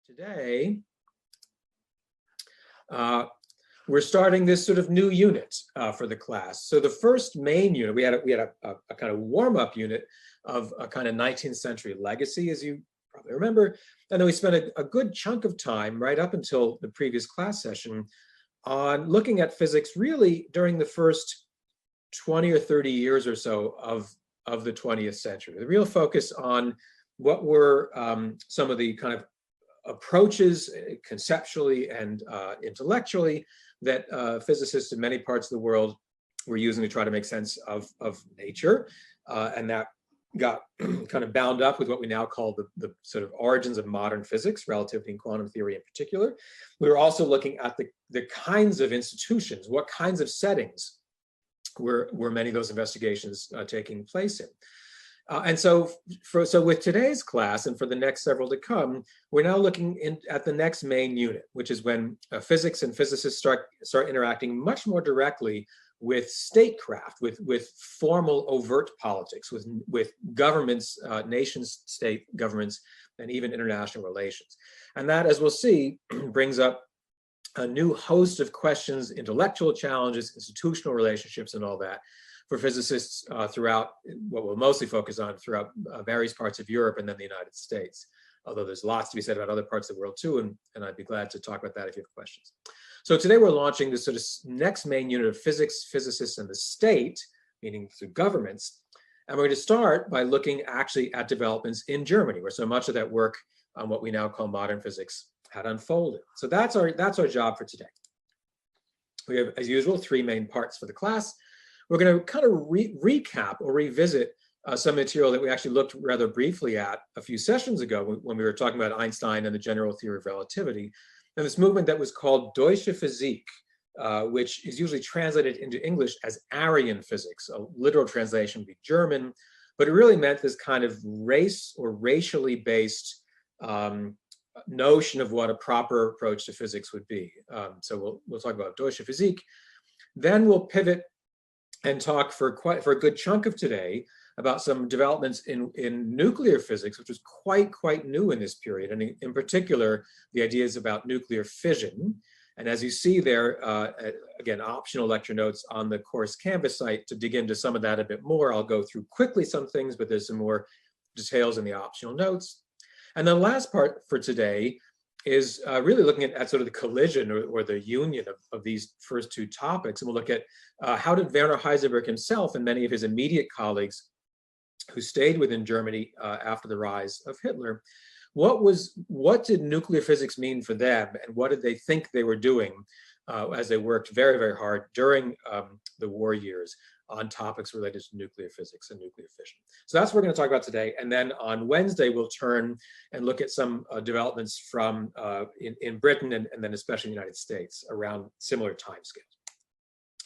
Today, we're starting this sort of new unit for the class. So the first main unit, we had a kind of warm-up unit of a kind of 19th century legacy, as you probably remember. And then we spent a good chunk of time right up until the previous class session on looking at physics really during the first 20 or 30 years or so of the 20th century. The real focus on what were some of the kind of approaches conceptually and intellectually that physicists in many parts of the world were using to try to make sense of nature. And that got kind of bound up with what we now call the sort of origins of modern physics, relativity and quantum theory in particular. We were also looking at the kinds of institutions, what kinds of settings were many of those investigations taking place in. And so with today's class and for the next several to come, we're now looking at the next main unit, which is when physics and physicists start interacting much more directly with statecraft, with formal overt politics, with governments, nations, state governments, and even international relations. And that, as we'll see, brings up a new host of questions, intellectual challenges, institutional relationships, and all that for physicists throughout what we'll mostly focus on throughout various parts of Europe and then the United States. Although there's lots to be said about other parts of the world too, and I'd be glad to talk about that if you have questions. So today we're launching this sort of next main unit of physics, physicists, and the state, meaning through governments. And we're going to start by looking actually at developments in Germany, where so much of that work on what we now call modern physics had unfolded. So that's our job for today. We have, as usual, three main parts for the class. We're going to kind of recap or revisit some material that we actually looked rather briefly at a few sessions ago when we were talking about Einstein and the general theory of relativity, and this movement that was called Deutsche Physik, which is usually translated into English as Aryan physics. A literal translation would be German, but it really meant this kind of race or racially based notion of what a proper approach to physics would be. So we'll talk about Deutsche Physik. Then we'll pivot and talk for a good chunk of today about some developments in nuclear physics, which was quite new in this period, and in particular, the ideas about nuclear fission. And as you see there, again, optional lecture notes on the course Canvas site to dig into some of that a bit more. I'll go through quickly some things, but there's some more details in the optional notes. And the last part for today is really looking at sort of the collision or the union of these first two topics. And we'll look at how did Werner Heisenberg himself and many of his immediate colleagues who stayed within Germany after the rise of Hitler, what did nuclear physics mean for them, and what did they think they were doing as they worked very hard during the war years on topics related to nuclear physics and nuclear fission. So that's what we're going to talk about today. And then on Wednesday, we'll turn and look at some developments from in Britain and then especially in the United States around similar timescales.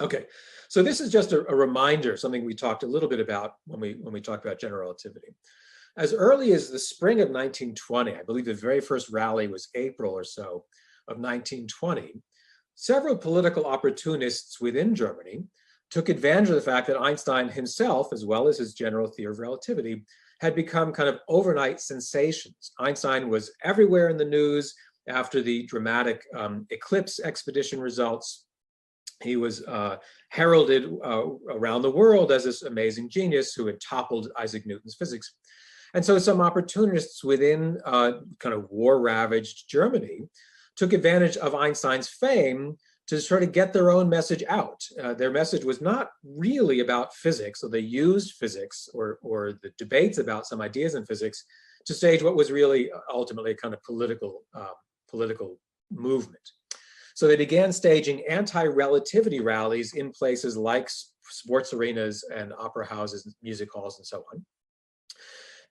Okay, so this is just a reminder, something we talked a little bit about when we talked about general relativity. As early as the spring of 1920, I believe the very first rally was April or so of 1920, several political opportunists within Germany took advantage of the fact that Einstein himself, as well as his general theory of relativity, had become kind of overnight sensations. Einstein was everywhere in the news after the dramatic eclipse expedition results. He was heralded around the world as this amazing genius who had toppled Isaac Newton's physics. And so some opportunists within kind of war-ravaged Germany took advantage of Einstein's fame to sort of get their own message out. Their message was not really about physics, so they used physics or the debates about some ideas in physics to stage what was really ultimately a kind of political movement. So they began staging anti-relativity rallies in places like sports arenas and opera houses, music halls, and so on.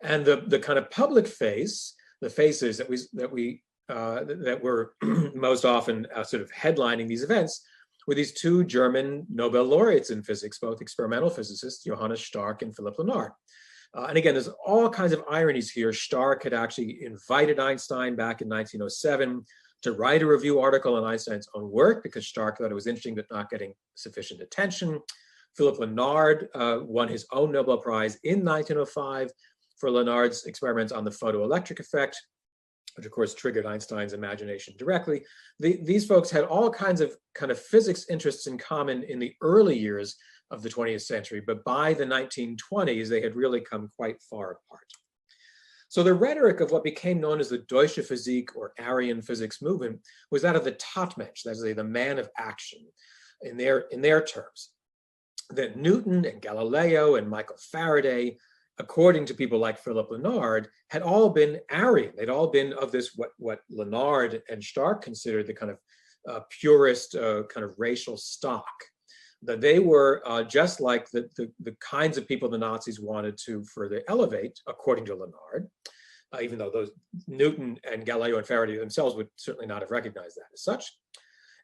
And the kind of public face, the faces that were most often sort of headlining these events were these two German Nobel laureates in physics, both experimental physicists, Johannes Stark and Philipp Lenard. And again, there's all kinds of ironies here. Stark had actually invited Einstein back in 1907 to write a review article on Einstein's own work because Stark thought it was interesting but not getting sufficient attention. Philipp Lenard won his own Nobel Prize in 1905 for Lenard's experiments on the photoelectric effect. which of course triggered Einstein's imagination directly. These folks had all kinds of kind of physics interests in common in the early years of the 20th century, but by the 1920s, they had really come quite far apart. So the rhetoric of what became known as the Deutsche Physik, or Aryan physics movement, was that of the Tatmensch, that is the man of action, in their terms. That Newton and Galileo and Michael Faraday, according to people like Philip Lenard, had all been Aryan. They'd all been of this, what Lenard and Stark considered the kind of purist kind of racial stock. That they were just like the kinds of people the Nazis wanted to further elevate, according to Lenard, even though those Newton and Galileo and Faraday themselves would certainly not have recognized that as such.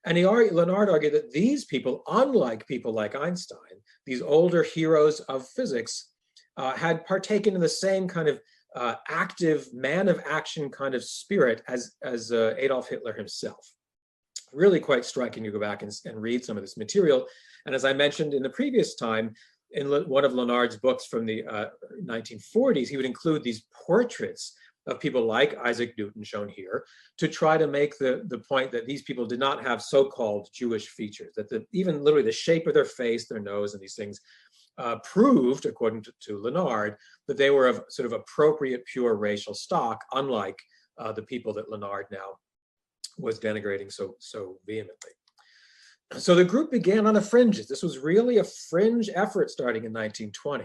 And Lenard argued that these people, unlike people like Einstein, these older heroes of physics, had partaken in the same kind of active man of action kind of spirit as Adolf Hitler himself. Really quite striking to go back and read some of this material. And as I mentioned in the previous time, in one of Lenard's books from the 1940s, he would include these portraits of people like Isaac Newton, shown here, to try to make the point that these people did not have so-called Jewish features, that even literally the shape of their face, their nose, and these things proved, according to Lenard, that they were of sort of appropriate, pure racial stock, unlike the people that Lenard now was denigrating so vehemently. So the group began on the fringes. This was really a fringe effort starting in 1920.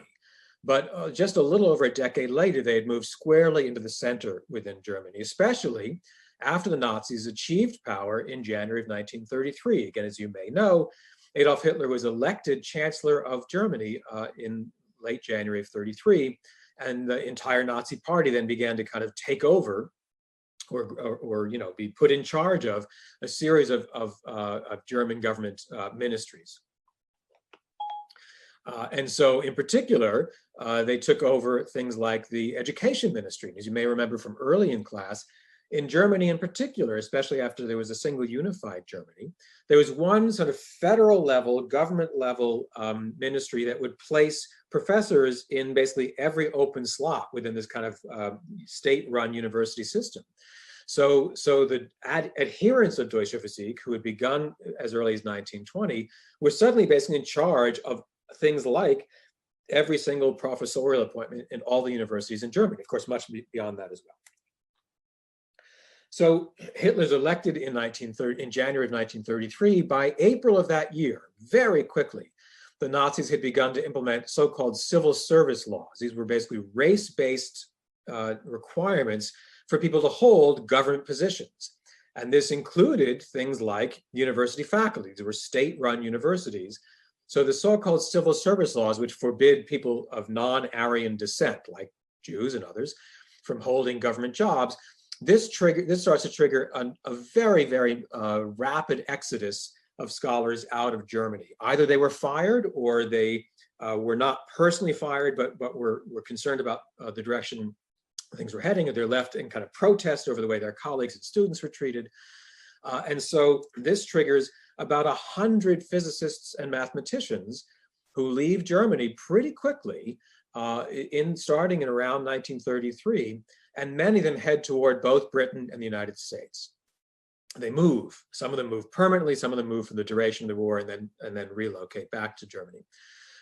But just a little over a decade later, they had moved squarely into the center within Germany, especially after the Nazis achieved power in January of 1933. Again, as you may know, Adolf Hitler was elected Chancellor of Germany in late January of 33, and the entire Nazi party then began to kind of take over or be put in charge of a series of German government ministries. And so in particular, they took over things like the education ministry. As you may remember from early in class, in Germany in particular, especially after there was a single unified Germany, there was one sort of federal level, government level ministry that would place professors in basically every open slot within this kind of state-run university system. So the adherents of Deutsche Physik, who had begun as early as 1920, were suddenly basically in charge of things like every single professorial appointment in all the universities in Germany, of course, much beyond that as well. So Hitler's elected in January of 1933. By April of that year, very quickly, the Nazis had begun to implement so-called civil service laws. These were basically race-based requirements for people to hold government positions. And this included things like university faculty. These were state-run universities. So the so-called civil service laws, which forbid people of non-Aryan descent, like Jews and others, from holding government jobs, this starts to trigger a very, very rapid exodus of scholars out of Germany. Either they were fired or they were not personally fired, but were concerned about the direction things were heading, and they're left in kind of protest over the way their colleagues and students were treated. And so this triggers about 100 physicists and mathematicians who leave Germany pretty quickly, starting in around 1933, and many of them head toward both Britain and the United States. They move. Some of them move permanently, some of them move for the duration of the war and then relocate back to Germany.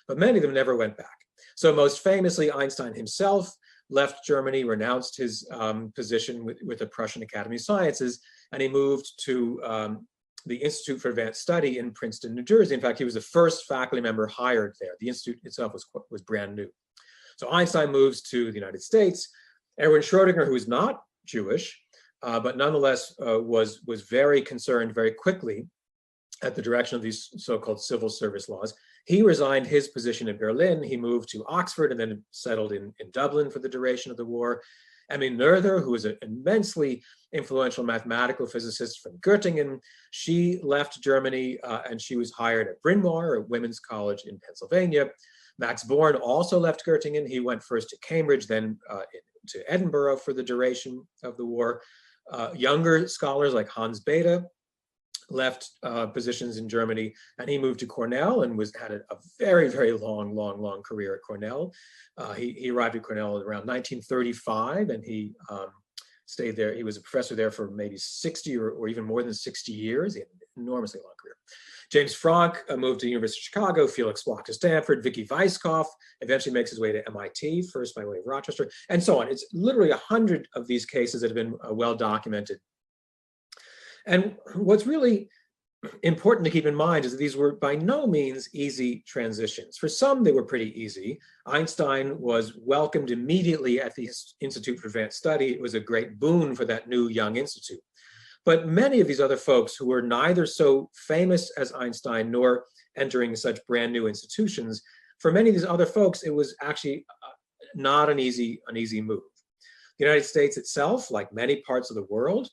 But many of them never went back. So most famously, Einstein himself left Germany, renounced his position with the Prussian Academy of Sciences, and he moved to the Institute for Advanced Study in Princeton, New Jersey. In fact, he was the first faculty member hired there. The institute itself was brand new. So Einstein moves to the United States. Erwin Schrödinger, who is not Jewish, but nonetheless was very concerned very quickly at the direction of these so-called civil service laws. He resigned his position in Berlin. He moved to Oxford and then settled in Dublin for the duration of the war. Emmy Noether, who was an immensely influential mathematical physicist from Göttingen, she left Germany and she was hired at Bryn Mawr, a women's college in Pennsylvania. Max Born also left Göttingen. He went first to Cambridge, then to Edinburgh for the duration of the war. Younger scholars like Hans Bethe left positions in Germany, and he moved to Cornell and had a very, very long career at Cornell. He arrived at Cornell around 1935, and he stayed there. He was a professor there for maybe 60 or even more than 60 years. He had an enormously long career. James Franck moved to the University of Chicago. Felix Bloch to Stanford. Vicky Weisskopf eventually makes his way to MIT, first by way of Rochester, and so on. It's literally 100 of these cases that have been well documented. And what's really important to keep in mind is that these were by no means easy transitions. For some, they were pretty easy. Einstein was welcomed immediately at the Institute for Advanced Study. It was a great boon for that new young institute. But many of these other folks who were neither so famous as Einstein nor entering such brand new institutions, for many of these other folks, it was actually not an easy move. The United States itself, like many parts of the world,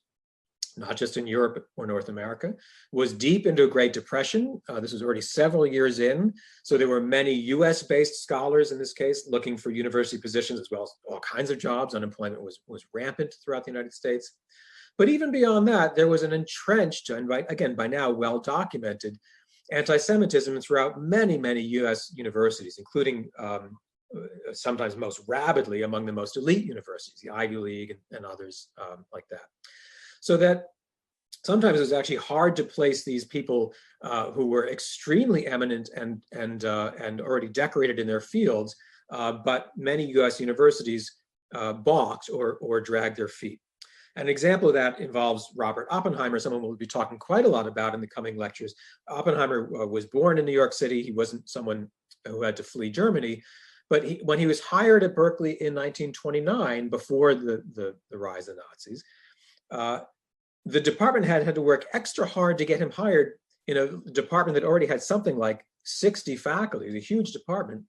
not just in Europe or North America, was deep into a Great Depression. This was already several years in. So there were many US-based scholars in this case looking for university positions as well as all kinds of jobs. Unemployment was rampant throughout the United States. But even beyond that, there was an entrenched, and again, by now well-documented, anti-Semitism throughout many, many US universities, including sometimes most rabidly among the most elite universities, the Ivy League and others like that. So that sometimes it was actually hard to place these people who were extremely eminent and already decorated in their fields, but many US universities balked or dragged their feet. An example of that involves Robert Oppenheimer, someone we'll be talking quite a lot about in the coming lectures. Oppenheimer was born in New York City. He wasn't someone who had to flee Germany, but when he was hired at Berkeley in 1929, before the rise of the Nazis, the department had to work extra hard to get him hired in a department that already had something like 60 faculty, a huge department,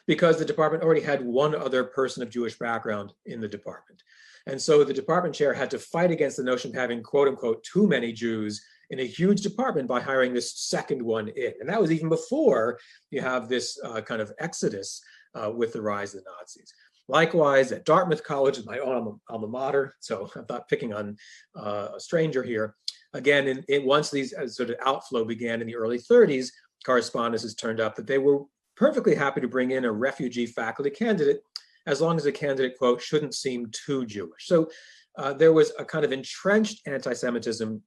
because the department already had one other person of Jewish background in the department. And so the department chair had to fight against the notion of having, quote unquote, too many Jews in a huge department by hiring this second one in. And that was even before you have this kind of exodus with the rise of the Nazis. Likewise, at Dartmouth College, my own alma mater, so I'm not picking on a stranger here. Again, once these sort of outflow began in the early 30s, correspondence has turned up that they were perfectly happy to bring in a refugee faculty candidate as long as the candidate, quote, shouldn't seem too Jewish. So there was a kind of entrenched anti-Semitism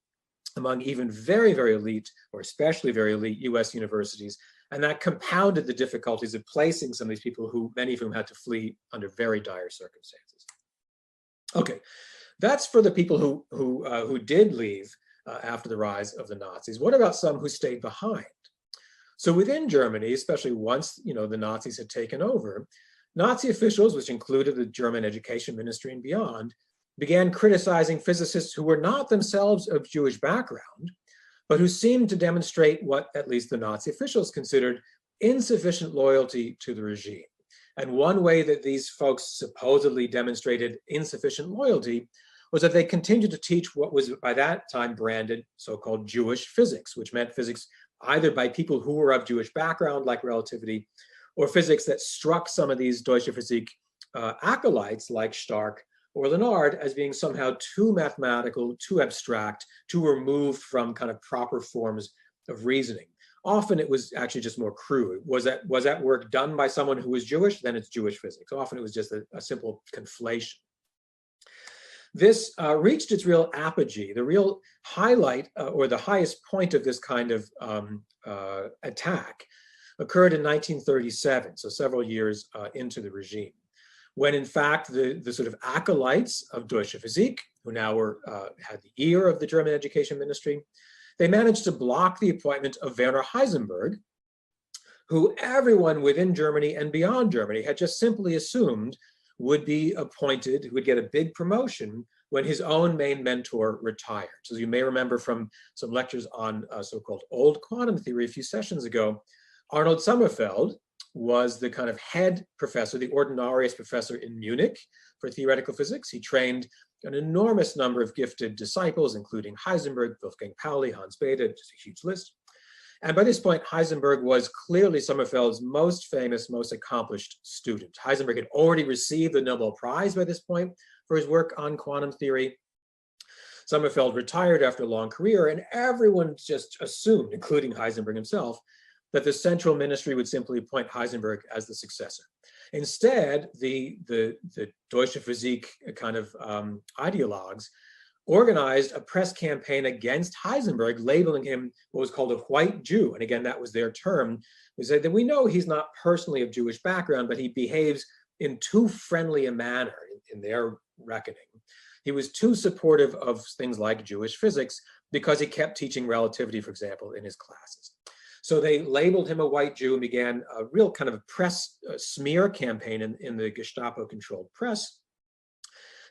among even very, very elite, or especially very elite US universities. And that compounded the difficulties of placing some of these people many of whom had to flee under very dire circumstances. Okay, that's for the people who did leave after the rise of the Nazis. What about some who stayed behind? So within Germany, especially once the Nazis had taken over, Nazi officials, which included the German education ministry and beyond, began criticizing physicists who were not themselves of Jewish background, but who seemed to demonstrate what at least the Nazi officials considered insufficient loyalty to the regime. And one way that these folks supposedly demonstrated insufficient loyalty was that they continued to teach what was by that time branded so-called Jewish physics, which meant physics either by people who were of Jewish background, like relativity, or physics that struck some of these Deutsche Physik acolytes like Stark or Lenard as being somehow too mathematical, too abstract, too removed from kind of proper forms of reasoning. Often it was actually just more crude. Was that work done by someone who was Jewish? Then it's Jewish physics. Often it was just a simple conflation. This reached its real apogee. The real highlight or the highest point of this kind of attack occurred in 1937, so several years into the regime, when in fact the sort of acolytes of Deutsche Physik, who now had the ear of the German education ministry, they managed to block the appointment of Werner Heisenberg, who everyone within Germany and beyond Germany had just simply assumed would be appointed, would get a big promotion when his own main mentor retired. So you may remember from some lectures on so-called old quantum theory a few sessions ago, Arnold Sommerfeld was the kind of head professor, the ordinarius professor in Munich for theoretical physics. He trained an enormous number of gifted disciples, including Heisenberg, Wolfgang Pauli, Hans Bethe, just a huge list. And by this point, Heisenberg was clearly Sommerfeld's most famous, most accomplished student. Heisenberg had already received the Nobel Prize by this point for his work on quantum theory. Sommerfeld retired after a long career, and everyone just assumed, including Heisenberg himself, that the central ministry would simply appoint Heisenberg as the successor. Instead, the Deutsche Physik kind of ideologues organized a press campaign against Heisenberg, labeling him what was called a white Jew. And again, that was their term. They said that we know he's not personally of Jewish background, but he behaves in too friendly a manner in their reckoning. He was too supportive of things like Jewish physics because he kept teaching relativity, for example, in his classes. So they labeled him a white Jew and began a real kind of a press smear campaign in the Gestapo-controlled press.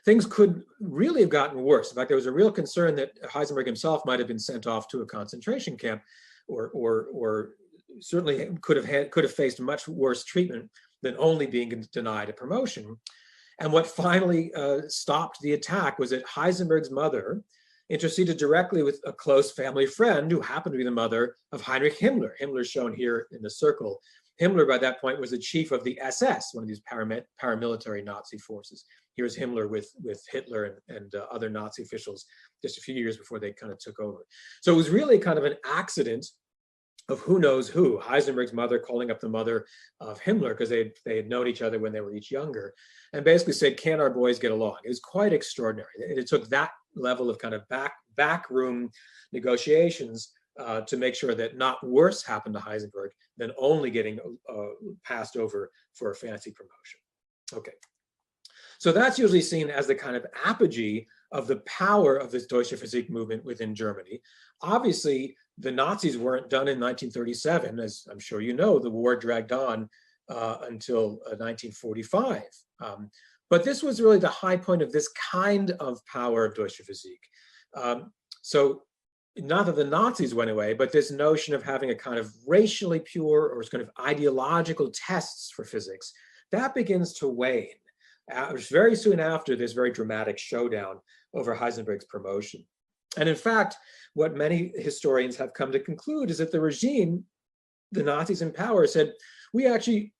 Things could really have gotten worse. In fact, there was a real concern that Heisenberg himself might have been sent off to a concentration camp, or certainly could have faced much worse treatment than only being denied a promotion. And what finally stopped the attack was that Heisenberg's mother interceded directly with a close family friend who happened to be the mother of Heinrich Himmler. Himmler is shown here in the circle. Himmler, by that point, was the chief of the SS, one of these paramilitary Nazi forces. Here's Himmler with Hitler and other Nazi officials just a few years before they kind of took over. So it was really kind of an accident of who knows who. Heisenberg's mother calling up the mother of Himmler because they had known each other when they were each younger, and basically said, "Can our boys get along?" It was quite extraordinary. It took that level of kind of backroom negotiations to make sure that not worse happened to Heisenberg than only getting passed over for a fancy promotion. Okay. So that's usually seen as the kind of apogee of the power of this Deutsche Physik movement within Germany. Obviously, the Nazis weren't done in 1937. As I'm sure you know, the war dragged on until 1945. But this was really the high point of this kind of power of Deutsche Physik. So not that the Nazis went away, but this notion of having a kind of racially pure or kind of ideological tests for physics, that begins to wane. Very soon after this very dramatic showdown over Heisenberg's promotion. And in fact, what many historians have come to conclude is that the regime, the Nazis in power, said, we actually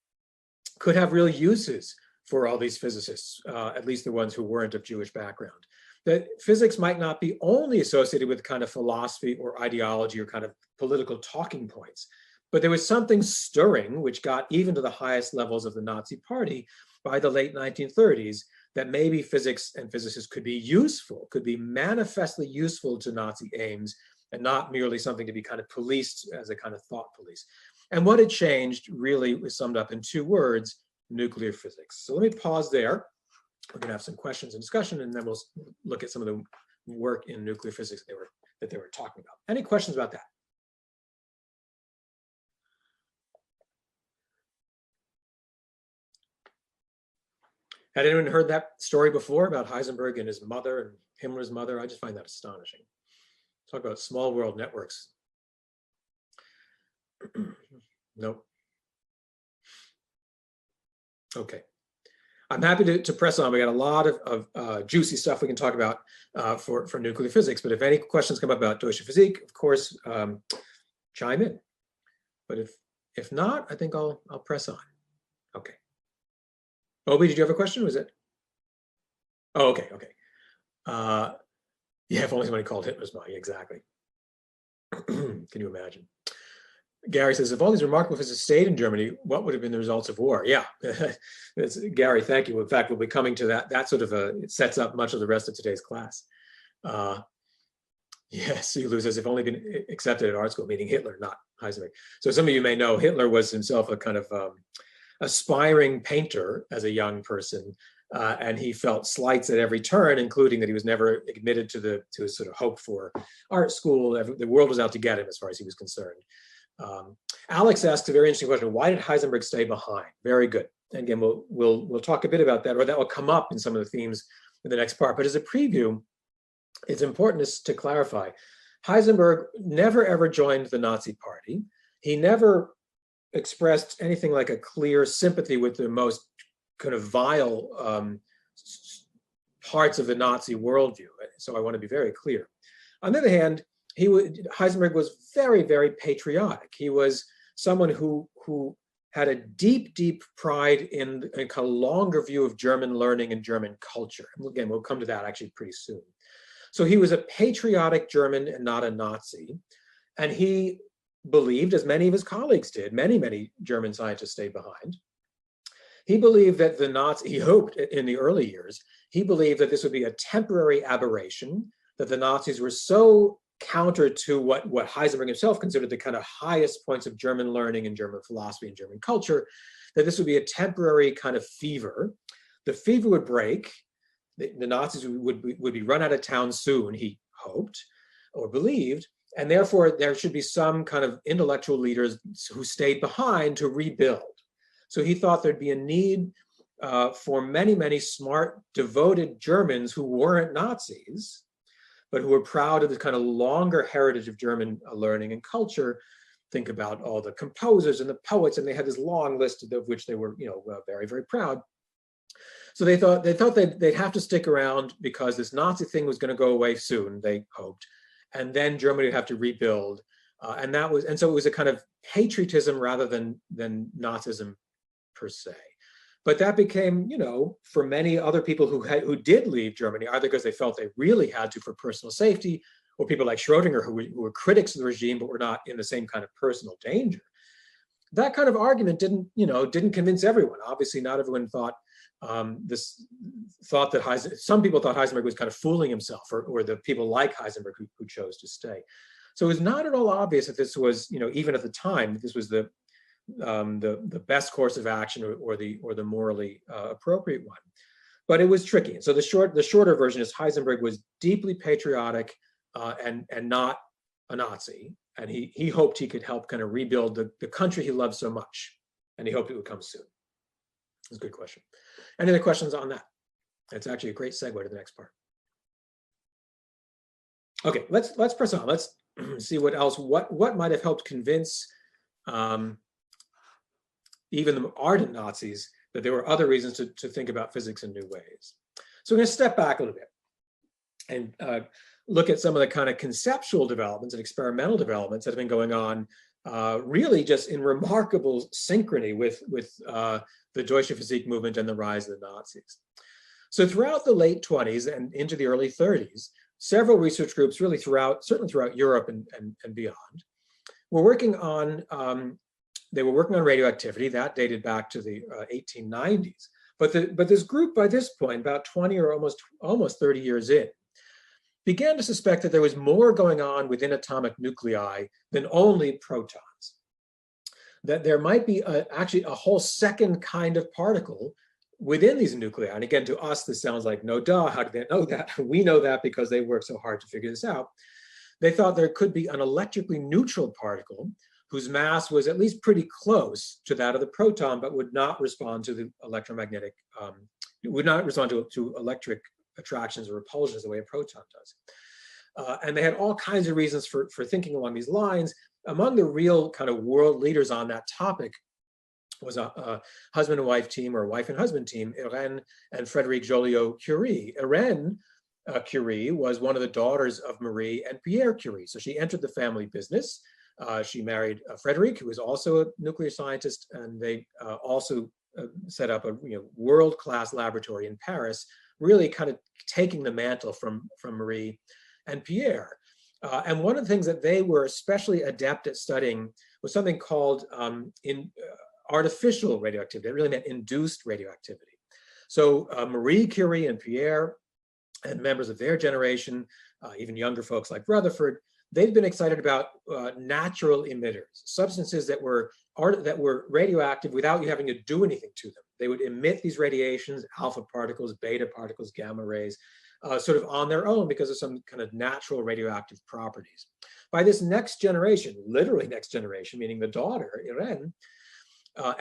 could have real uses for all these physicists, at least the ones who weren't of Jewish background. That physics might not be only associated with kind of philosophy or ideology or kind of political talking points, but there was something stirring which got even to the highest levels of the Nazi Party by the late 1930s, that maybe physics and physicists could be useful, could be manifestly useful to Nazi aims, and not merely something to be kind of policed as a kind of thought police. And what had changed really was summed up in two words: nuclear physics. So let me pause there. We're going to have some questions and discussion, and then we'll look at some of the work in nuclear physics that they were talking about. Any questions about that? Had anyone heard that story before about Heisenberg and his mother and Himmler's mother? I just find that astonishing. Talk about small world networks. Nope. Okay. I'm happy to press on. We got a lot of juicy stuff we can talk about for nuclear physics, but if any questions come up about Deutsche Physik, of course, chime in. But if not, I think I'll press on. Okay. Obi, did you have a question? Was it? Oh, okay, okay. Yeah, if only somebody called Hitler's mom. Exactly. Can you imagine? Gary says, if all these remarkable physicists stayed in Germany, what would have been the results of war? Yeah, Gary, thank you. In fact, we'll be coming to that sort of it sets up much of the rest of today's class. Yes, Sulu says, if only been accepted at art school, meaning Hitler, not Heisenberg. So some of you may know Hitler was himself a kind of aspiring painter as a young person, and he felt slights at every turn, including that he was never admitted to his sort of hope for art school. The world was out to get him as far as he was concerned. Alex asked a very interesting question: why did Heisenberg stay behind? Very good. And again, we'll talk a bit about that, or that will come up in some of the themes in the next part. But as a preview, it's important to clarify, Heisenberg never ever joined the Nazi Party. He never expressed anything like a clear sympathy with the most kind of vile parts of the Nazi worldview. So I want to be very clear. On the other hand, Heisenberg was very, very patriotic. He was someone who had a deep, deep pride in a kind of longer view of German learning and German culture. And again, we'll come to that actually pretty soon. So he was a patriotic German and not a Nazi. And he believed, as many of his colleagues did, many German scientists stayed behind. He believed that the Nazis, he hoped in the early years, he believed that this would be a temporary aberration, that the Nazis were so counter to what Heisenberg himself considered the kind of highest points of German learning and German philosophy and German culture, that this would be a temporary kind of fever. The fever would break, the Nazis would be run out of town soon, he hoped or believed, and therefore there should be some kind of intellectual leaders who stayed behind to rebuild. So he thought there'd be a need for many smart, devoted Germans who weren't Nazis, but who were proud of the kind of longer heritage of German learning and culture. Think about all the composers and the poets, and they had this long list of which they were, very proud. So they thought they'd have to stick around because this Nazi thing was going to go away soon, they hoped, and then Germany would have to rebuild, and so it was a kind of patriotism rather than Nazism per se. But that became, for many other people who did leave Germany, either because they felt they really had to for personal safety, or people like Schrodinger who were critics of the regime but were not in the same kind of personal danger. That kind of argument didn't convince everyone. Obviously, not everyone thought that some people thought Heisenberg was kind of fooling himself, or the people like Heisenberg who chose to stay. So it was not at all obvious that this was, even at the time, that this was the best course of action or the morally appropriate one. But it was tricky. And so the shorter version is Heisenberg was deeply patriotic and not a Nazi. And he hoped he could help kind of rebuild the country he loved so much. And he hoped it would come soon. That's a good question. Any other questions on that? It's actually a great segue to the next part. Okay, let's press on. Let's see what else, what might have helped convince even the ardent Nazis that there were other reasons to think about physics in new ways. So we're going to step back a little bit and look at some of the kind of conceptual developments and experimental developments that have been going on really just in remarkable synchrony with the Deutsche Physik movement and the rise of the Nazis. So throughout the late 20s and into the early 30s, several research groups really certainly throughout Europe and beyond, were working on radioactivity. That dated back to the 1890s. But this group by this point, about 20 or almost 30 years in, began to suspect that there was more going on within atomic nuclei than only protons. That there might be actually a whole second kind of particle within these nuclei. And again, to us, this sounds like, no duh, how did they know that? We know that because they worked so hard to figure this out. They thought there could be an electrically neutral particle whose mass was at least pretty close to that of the proton, but would not respond to the electromagnetic, would not respond to electric attractions or repulsions the way a proton does. And they had all kinds of reasons for thinking along these lines. Among the real kind of world leaders on that topic was a husband and wife team, or a wife and husband team, Irène and Frédéric Joliot-Curie. Irène Curie was one of the daughters of Marie and Pierre Curie. So she entered the family business. She married Frédéric, who was also a nuclear scientist, and they also set up a world-class laboratory in Paris, really kind of taking the mantle from Marie and Pierre. And one of the things that they were especially adept at studying was something called artificial radioactivity. It really meant induced radioactivity. So Marie Curie and Pierre and members of their generation, even younger folks like Rutherford, they've been excited about natural emitters, substances that were radioactive without you having to do anything to them. They would emit these radiations, alpha particles, beta particles, gamma rays, sort of on their own because of some kind of natural radioactive properties. By this next generation, literally next generation, meaning the daughter, Irène,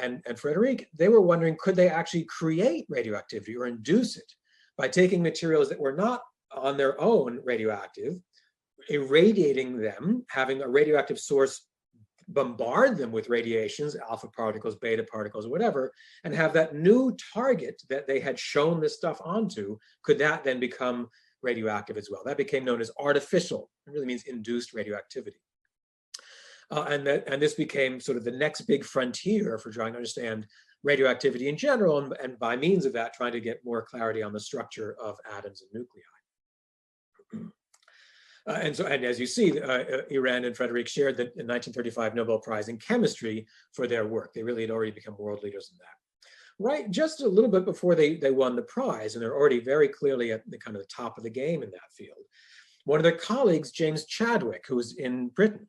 and Frédéric, they were wondering, could they actually create radioactivity or induce it by taking materials that were not on their own radioactive, irradiating them, having a radioactive source bombard them with radiations, alpha particles, beta particles, or whatever, and have that new target that they had shown this stuff onto, could that then become radioactive as well? That became known as artificial. It really means induced radioactivity. And this became sort of the next big frontier for trying to understand radioactivity in general, and by means of that, trying to get more clarity on the structure of atoms and nuclei. And as you see, Iran and Frederick shared the 1935 Nobel Prize in Chemistry for their work. They really had already become world leaders in that. Right, just a little bit before they won the prize, and they're already very clearly at the kind of the top of the game in that field. One of their colleagues, James Chadwick, who was in Britain,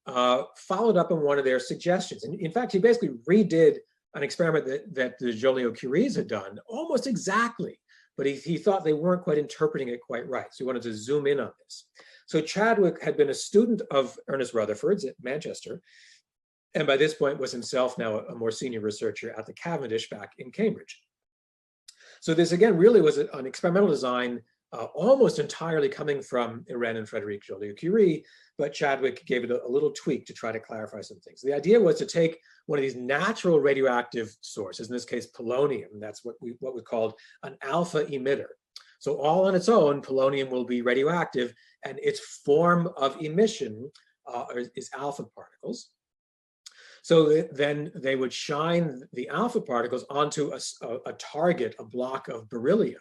followed up on one of their suggestions. And in fact, he basically redid an experiment that the Joliot-Curies had done almost exactly, but he thought they weren't quite interpreting it quite right. So he wanted to zoom in on this. So Chadwick had been a student of Ernest Rutherford's at Manchester, and by this point was himself now a more senior researcher at the Cavendish back in Cambridge. So this again really was an experimental design almost entirely coming from Iran and Frederic Joliot-Curie, but Chadwick gave it a little tweak to try to clarify some things. The idea was to take one of these natural radioactive sources, in this case polonium, that's what was called an alpha emitter. So all on its own, polonium will be radioactive, and its form of emission is alpha particles. So then they would shine the alpha particles onto a target, a block of beryllium,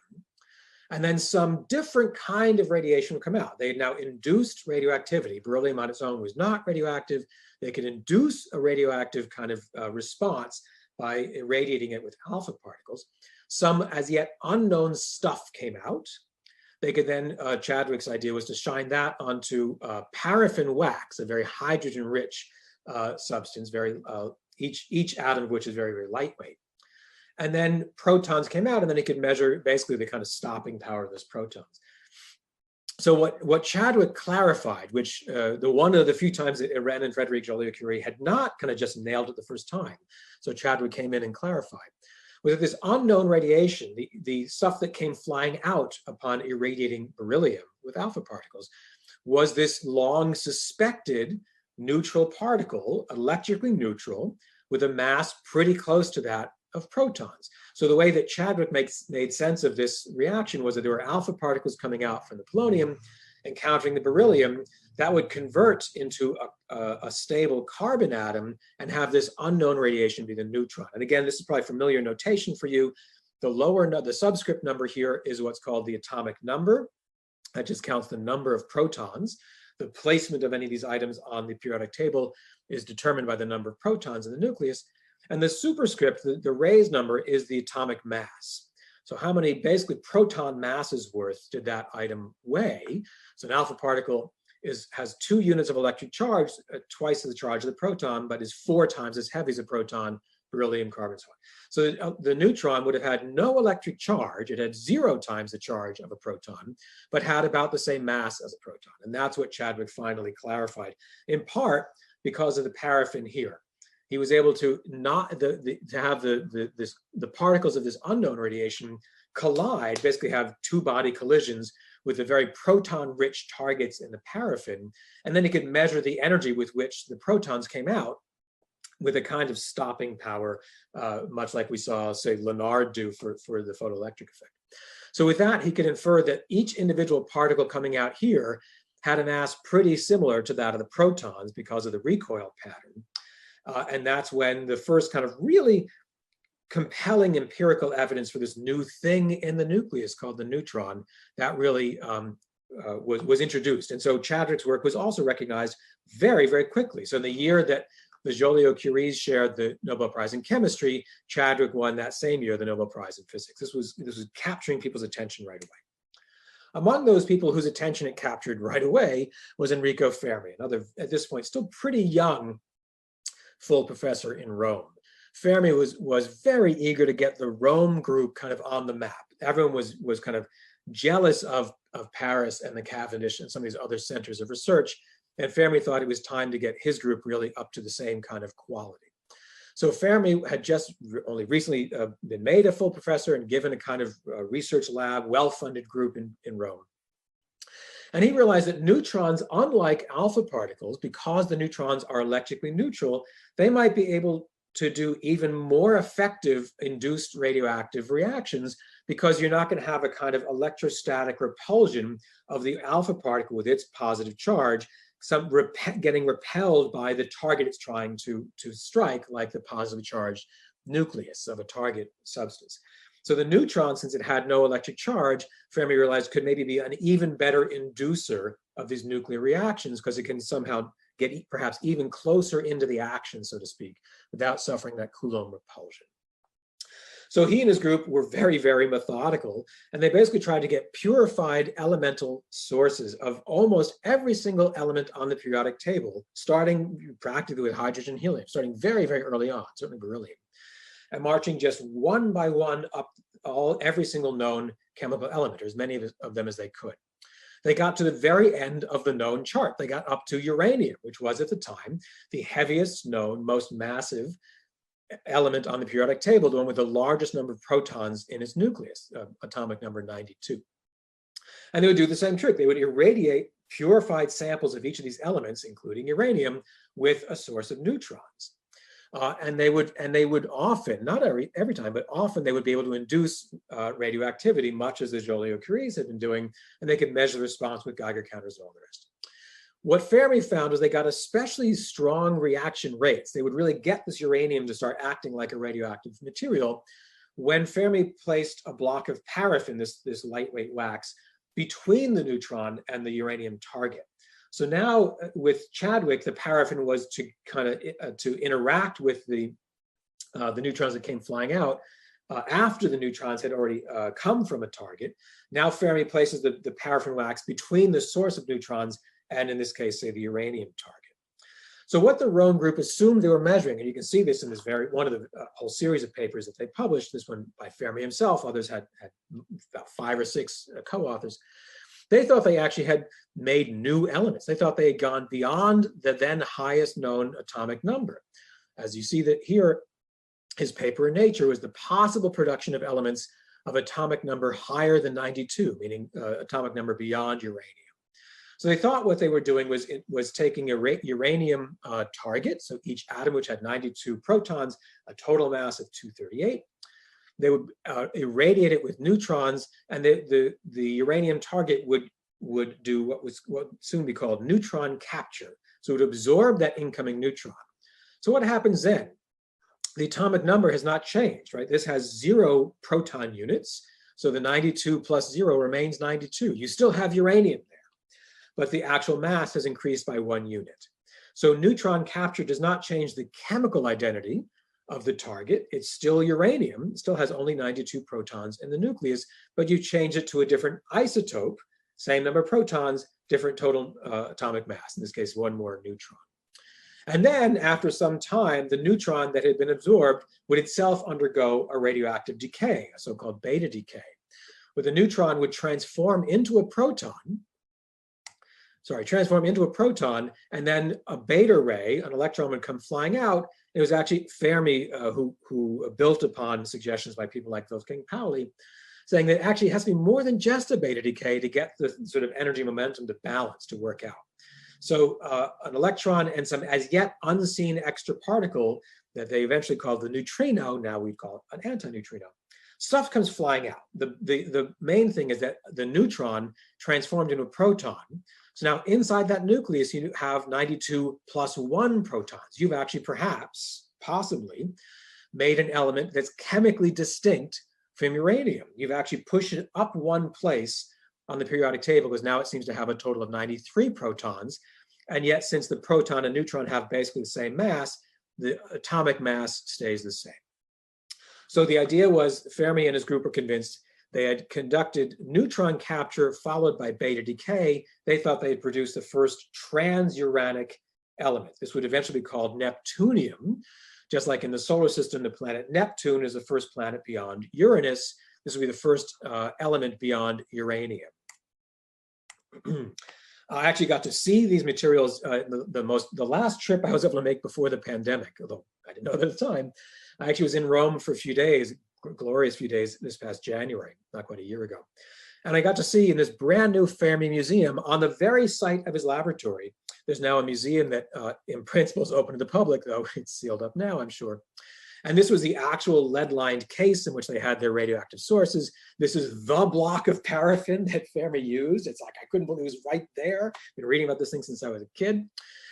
and then some different kind of radiation would come out. They had now induced radioactivity. Beryllium on its own was not radioactive. They could induce a radioactive kind of response by irradiating it with alpha particles. Some as yet unknown stuff came out. They could then, Chadwick's idea was to shine that onto paraffin wax, a very hydrogen-rich substance, each atom of which is very, very lightweight. And then protons came out, and then he could measure basically the kind of stopping power of those protons. So what Chadwick clarified, which the one of the few times that Iran and Frederic Joliot-Curie had not kind of just nailed it the first time, so Chadwick came in and clarified, was that this unknown radiation, the stuff that came flying out upon irradiating beryllium with alpha particles, was this long suspected neutral particle, electrically neutral, with a mass pretty close to that of protons. So the way that Chadwick made sense of this reaction was that there were alpha particles coming out from the polonium, encountering the beryllium, that would convert into a stable carbon atom and have this unknown radiation be the neutron. And again, this is probably familiar notation for you. The subscript number here is what's called the atomic number. That just counts the number of protons. The placement of any of these items on the periodic table is determined by the number of protons in the nucleus. And the superscript, the raised number, is the atomic mass. So how many basically proton masses worth did that item weigh? So an alpha particle has 2 units of electric charge, twice the charge of the proton, but is 4 times as heavy as a proton, beryllium, carbon, so on. So the neutron would have had no electric charge. It had 0 times the charge of a proton, but had about the same mass as a proton. And that's what Chadwick finally clarified, in part because of the paraffin here. He was able to have the particles of this unknown radiation collide, basically have 2-body collisions with the very proton-rich targets in the paraffin, and then he could measure the energy with which the protons came out with a kind of stopping power, much like we saw, say, Lenard do for the photoelectric effect. So with that, he could infer that each individual particle coming out here had a mass pretty similar to that of the protons because of the recoil pattern. And that's when the first kind of really compelling empirical evidence for this new thing in the nucleus called the neutron, that really was introduced. And so Chadwick's work was also recognized very, very quickly. So in the year that the Joliot-Curies shared the Nobel Prize in Chemistry, Chadwick won that same year the Nobel Prize in Physics. This was capturing people's attention right away. Among those people whose attention it captured right away was Enrico Fermi, another, at this point, still pretty young full professor in Rome. Fermi was very eager to get the Rome group kind of on the map. Everyone was kind of jealous of Paris and the Cavendish and some of these other centers of research. And Fermi thought it was time to get his group really up to the same kind of quality. So Fermi had just only recently been made a full professor and given a kind of research lab, well-funded group in Rome. And he realized that neutrons, unlike alpha particles, because the neutrons are electrically neutral, they might be able to do even more effective induced radioactive reactions because you're not going to have a kind of electrostatic repulsion of the alpha particle with its positive charge, getting repelled by the target it's trying to strike, like the positively charged nucleus of a target substance. So the neutron, since it had no electric charge, Fermi realized could maybe be an even better inducer of these nuclear reactions because it can somehow get perhaps even closer into the action, so to speak, without suffering that Coulomb repulsion. So he and his group were very, very methodical, and they basically tried to get purified elemental sources of almost every single element on the periodic table, starting practically with hydrogen and helium, starting very, very early on, certainly beryllium, and marching just one by one up every single known chemical element, or as many of them as they could. They got to the very end of the known chart. They got up to uranium, which was at the time the heaviest known, most massive element on the periodic table, the one with the largest number of protons in its nucleus, atomic number 92. And they would do the same trick. They would irradiate purified samples of each of these elements, including uranium, with a source of neutrons. And they would often, not every time, but often they would be able to induce radioactivity, much as the Joliot-Curies had been doing, and they could measure the response with Geiger counters and all the rest. What Fermi found was they got especially strong reaction rates. They would really get this uranium to start acting like a radioactive material when Fermi placed a block of paraffin, this lightweight wax, between the neutron and the uranium target. So now with Chadwick, the paraffin was to kind of to interact with the neutrons that came flying out after the neutrons had already come from a target. Now Fermi places the paraffin wax between the source of neutrons and, in this case, say the uranium target. So what the Rome group assumed they were measuring, and you can see this in this one of the whole series of papers that they published, this one by Fermi himself, others had about 5 or 6 co-authors. They thought they actually had made new elements. They thought they had gone beyond the then highest known atomic number. As you see that here, his paper in Nature was the possible production of elements of atomic number higher than 92, meaning atomic number beyond uranium. So they thought what they were doing was taking a uranium target, so each atom which had 92 protons, a total mass of 238. They would irradiate it with neutrons, and the uranium target would do what would soon be called neutron capture. So it would absorb that incoming neutron. So what happens then? The atomic number has not changed, right? This has 0 proton units. So the 92 plus 0 remains 92. You still have uranium there, but the actual mass has increased by 1 unit. So neutron capture does not change the chemical identity of the target. It's still uranium. It still has only 92 protons in the nucleus, but you change it to a different isotope, same number of protons, different total atomic mass, in this case, 1 more neutron. And then after some time, the neutron that had been absorbed would itself undergo a radioactive decay, a so-called beta decay, where the neutron would transform into a proton, and then a beta ray, an electron, would come flying out. It was actually Fermi who built upon suggestions by people like Wolfgang Pauli, saying that actually it has to be more than just a beta decay to get the sort of energy momentum to balance, to work out. So an electron and some as yet unseen extra particle that they eventually called the neutrino, now we call it an antineutrino, stuff comes flying out. The main thing is that the neutron transformed into a proton. So now inside that nucleus, you have 92 plus 1 protons. You've actually possibly made an element that's chemically distinct from uranium. You've actually pushed it up 1 place on the periodic table, because now it seems to have a total of 93 protons. And yet, since the proton and neutron have basically the same mass, the atomic mass stays the same. So the idea was Fermi and his group were convinced they had conducted neutron capture followed by beta decay. They thought they had produced the first transuranic element. This would eventually be called Neptunium. Just like in the solar system, the planet Neptune is the first planet beyond Uranus. This would be the first element beyond uranium. I actually got to see these materials the last trip I was able to make before the pandemic, although I didn't know that at the time. I actually was in Rome for a few days, glorious few days this past January, not quite a year ago. And I got to see in this brand new Fermi museum on the very site of his laboratory. There's now a museum that in principle is open to the public, though it's sealed up now, I'm sure. And this was the actual lead-lined case in which they had their radioactive sources. This is the block of paraffin that Fermi used. It's like, I couldn't believe it was right there. I've been reading about this thing since I was a kid.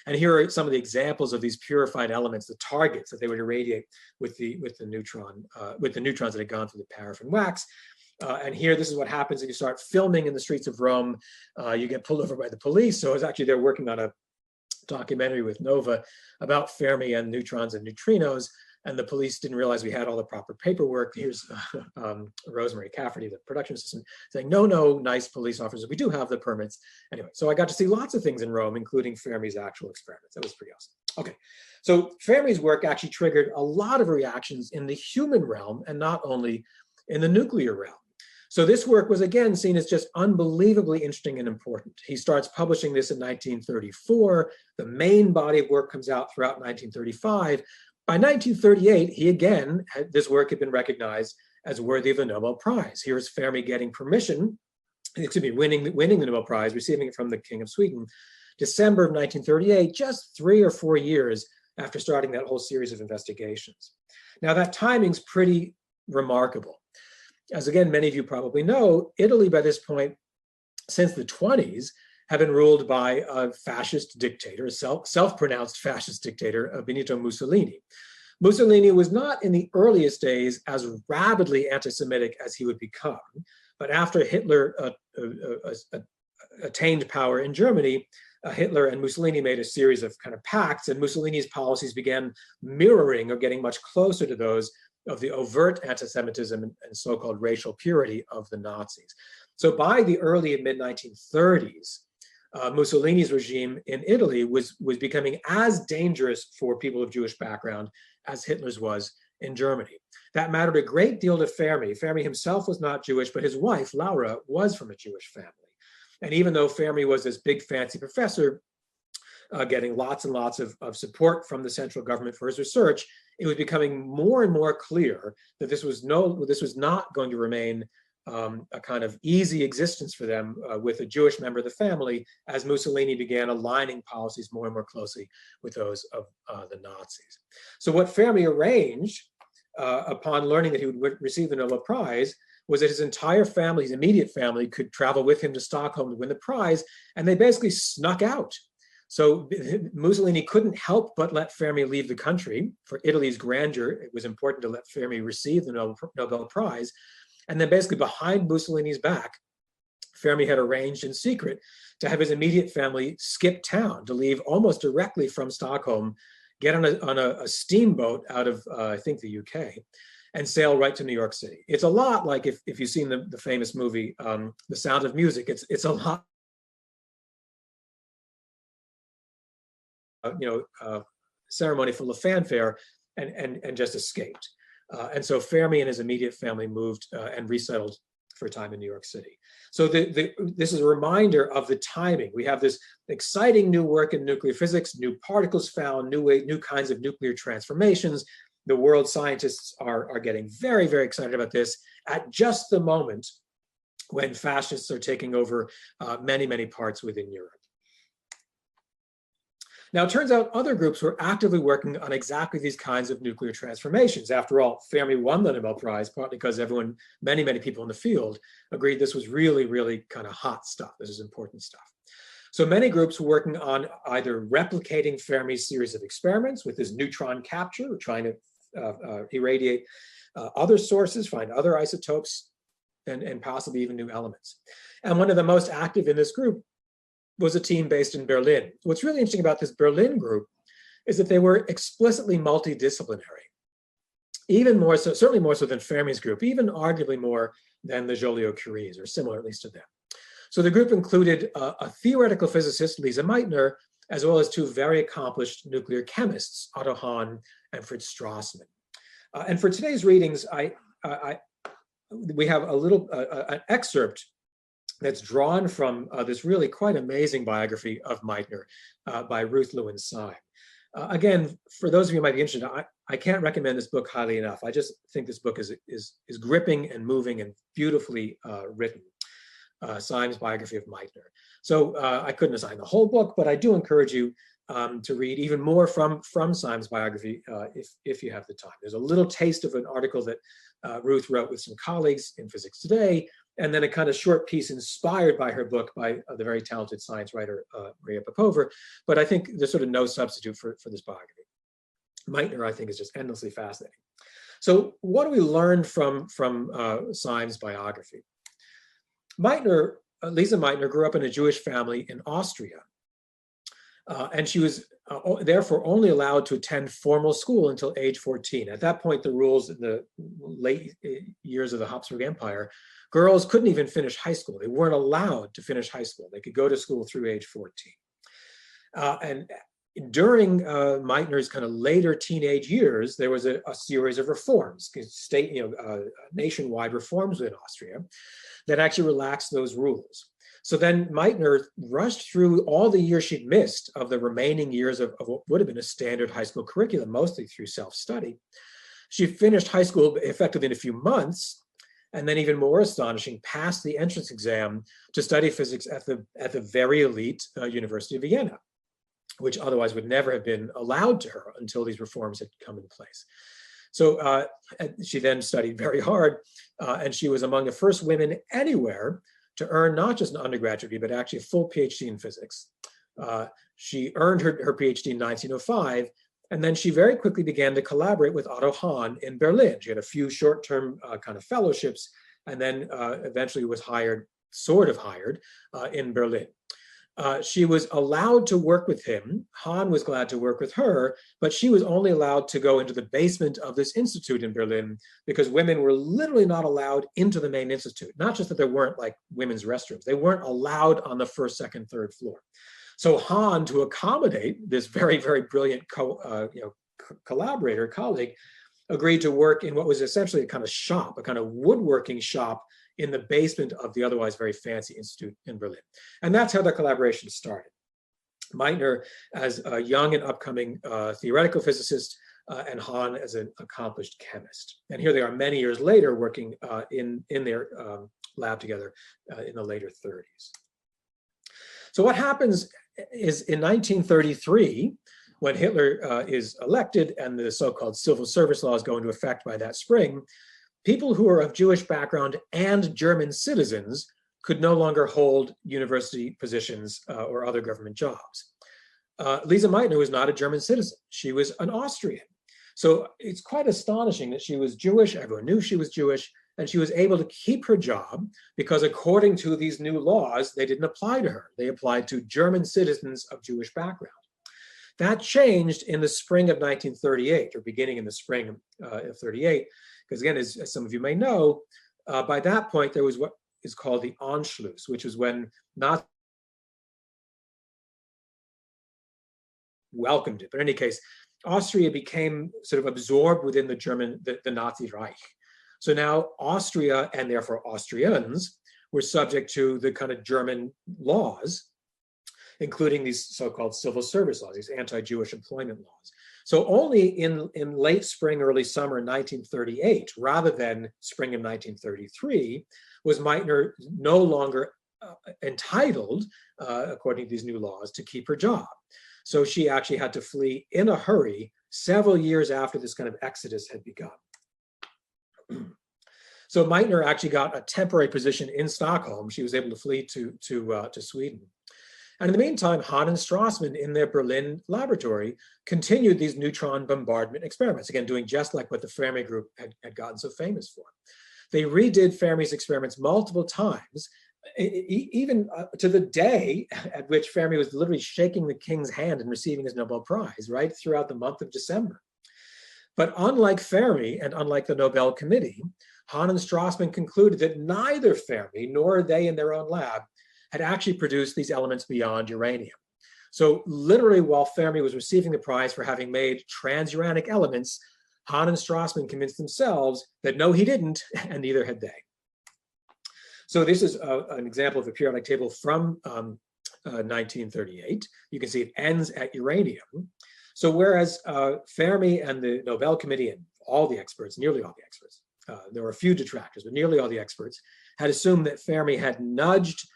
And here are some of the examples of these purified elements, the targets that they would irradiate with the neutrons that had gone through the paraffin wax. And here, this is what happens if you start filming in the streets of Rome. You get pulled over by the police. So it's actually, they're working on a documentary with Nova about Fermi and neutrons and neutrinos. And the police didn't realize we had all the proper paperwork. Here's Rosemary Cafferty, the production assistant, saying, no, nice police officers, we do have the permits. Anyway, so I got to see lots of things in Rome, including Fermi's actual experiments. That was pretty awesome. Okay, so Fermi's work actually triggered a lot of reactions in the human realm and not only in the nuclear realm. So this work was again seen as just unbelievably interesting and important. He starts publishing this in 1934. The main body of work comes out throughout 1935. By 1938, he again, this work had been recognized as worthy of a Nobel Prize. Here's Fermi getting permission, winning the Nobel Prize, receiving it from the King of Sweden, December of 1938, just 3 or 4 years after starting that whole series of investigations. Now that timing's pretty remarkable. As again, many of you probably know, Italy by this point, since the 20s, have been ruled by a fascist dictator, a self-pronounced fascist dictator, Benito Mussolini. Mussolini was not in the earliest days as rabidly anti-Semitic as he would become, but after Hitler attained power in Germany, Hitler and Mussolini made a series of kind of pacts, and Mussolini's policies began mirroring or getting much closer to those of the overt anti-Semitism and so-called racial purity of the Nazis. So by the early and mid-1930s, Mussolini's regime in Italy was becoming as dangerous for people of Jewish background as Hitler's was in Germany. That mattered a great deal to Fermi. Fermi himself was not Jewish, but his wife, Laura, was from a Jewish family. And even though Fermi was this big fancy professor, getting lots and lots of support from the central government for his research, it was becoming more and more clear that this was not going to remain a kind of easy existence for them with a Jewish member of the family, as Mussolini began aligning policies more and more closely with those of the Nazis. So what Fermi arranged upon learning that he would receive the Nobel Prize was that his entire family, his immediate family, could travel with him to Stockholm to win the prize, and they basically snuck out. So Mussolini couldn't help but let Fermi leave the country. For Italy's grandeur, it was important to let Fermi receive the Nobel Prize. And then basically behind Mussolini's back, Fermi had arranged in secret to have his immediate family skip town, to leave almost directly from Stockholm, get on a steamboat out of, I think, the UK, and sail right to New York City. It's a lot like if you've seen the famous movie, The Sound of Music, it's a lot, ceremony full of fanfare and just escaped. And so Fermi and his immediate family moved and resettled for a time in New York City. So this is a reminder of the timing. We have this exciting new work in nuclear physics, new particles found, new kinds of nuclear transformations. The world scientists are getting very, very excited about this at just the moment when fascists are taking over many, many parts within Europe. Now, it turns out other groups were actively working on exactly these kinds of nuclear transformations. After all, Fermi won the Nobel Prize, partly because many, many people in the field agreed this was really, really kind of hot stuff. This is important stuff. So many groups were working on either replicating Fermi's series of experiments with his neutron capture, or trying to irradiate other sources, find other isotopes, and possibly even new elements. And one of the most active in this group was a team based in Berlin. What's really interesting about this Berlin group is that they were explicitly multidisciplinary, even more so, certainly more so than Fermi's group, even arguably more than the Joliot-Curies, or similar at least to them. So the group included a theoretical physicist, Lise Meitner, as well as 2 very accomplished nuclear chemists, Otto Hahn and Fritz Strassmann. And for today's readings, we have an excerpt that's drawn from this really quite amazing biography of Meitner by Ruth Lewin Syme. Again, for those of you who might be interested, I can't recommend this book highly enough. I just think this book is gripping and moving and beautifully written. Syme's biography of Meitner. So I couldn't assign the whole book, but I do encourage you to read even more from Syme's biography if you have the time. There's a little taste of an article that Ruth wrote with some colleagues in Physics Today, and then a kind of short piece inspired by her book by the very talented science writer, Maria Popova. But I think there's sort of no substitute for this biography. Meitner, I think, is just endlessly fascinating. So what do we learn from Syme's biography? Lisa Meitner grew up in a Jewish family in Austria. And she was therefore only allowed to attend formal school until age 14. At that point, the rules in the late years of the Habsburg Empire, girls couldn't even finish high school. They weren't allowed to finish high school. They could go to school through age 14. And during Meitner's kind of later teenage years, there was a series of reforms, nationwide reforms in Austria that actually relaxed those rules. So then Meitner rushed through all the years she'd missed of the remaining years of what would have been a standard high school curriculum, mostly through self-study. She finished high school effectively in a few months, and then even more astonishing, passed the entrance exam to study physics at the very elite University of Vienna, which otherwise would never have been allowed to her until these reforms had come in place. So she then studied very hard, and she was among the first women anywhere to earn not just an undergraduate degree, but actually a full PhD in physics. She earned her PhD in 1905, and then she very quickly began to collaborate with Otto Hahn in Berlin. She had a few short-term kind of fellowships, and then eventually was sort of hired in Berlin. She was allowed to work with him. Hahn was glad to work with her, but she was only allowed to go into the basement of this institute in Berlin because women were literally not allowed into the main institute. Not just that there weren't like women's restrooms, they weren't allowed on the first, second, third floor. So Hahn, to accommodate this very, very brilliant colleague, agreed to work in what was essentially a kind of shop, a kind of woodworking shop in the basement of the otherwise very fancy institute in Berlin. And that's how the collaboration started. Meitner as a young and upcoming theoretical physicist, and Hahn as an accomplished chemist. And here they are many years later working in their lab together in the later 30s. So what happens is in 1933, when Hitler is elected and the so-called civil service laws go into effect by that spring, people who are of Jewish background and German citizens could no longer hold university positions or other government jobs. Lisa Meitner was not a German citizen. She was an Austrian. So it's quite astonishing that she was Jewish. Everyone knew she was Jewish, and she was able to keep her job because according to these new laws, they didn't apply to her. They applied to German citizens of Jewish background. That changed in the spring of 1938, or beginning in the spring of 38, because again, as some of you may know, by that point, there was what is called the Anschluss, which is when Nazis welcomed it. But in any case, Austria became sort of absorbed within the Nazi Reich. So now Austria, and therefore Austrians, were subject to the kind of German laws, including these so-called civil service laws, these anti-Jewish employment laws. So only in late spring, early summer 1938, rather than spring of 1933, was Meitner no longer entitled, according to these new laws, to keep her job. So she actually had to flee in a hurry several years after this kind of exodus had begun. So Meitner actually got a temporary position in Stockholm. She was able to flee to Sweden. And in the meantime, Hahn and Strassmann in their Berlin laboratory continued these neutron bombardment experiments, again, doing just like what the Fermi group had gotten so famous for. They redid Fermi's experiments multiple times, even to the day at which Fermi was literally shaking the king's hand and receiving his Nobel Prize, right, throughout the month of December. But unlike Fermi and unlike the Nobel Committee, Hahn and Strassmann concluded that neither Fermi nor they in their own lab had actually produced these elements beyond uranium. So literally while Fermi was receiving the prize for having made transuranic elements, Hahn and Strassmann convinced themselves that no, he didn't, and neither had they. So this is an example of a periodic table from 1938. You can see it ends at uranium. So whereas Fermi and the Nobel Committee and all the experts, nearly all the experts, there were a few detractors, but nearly all the experts had assumed that Fermi had nudged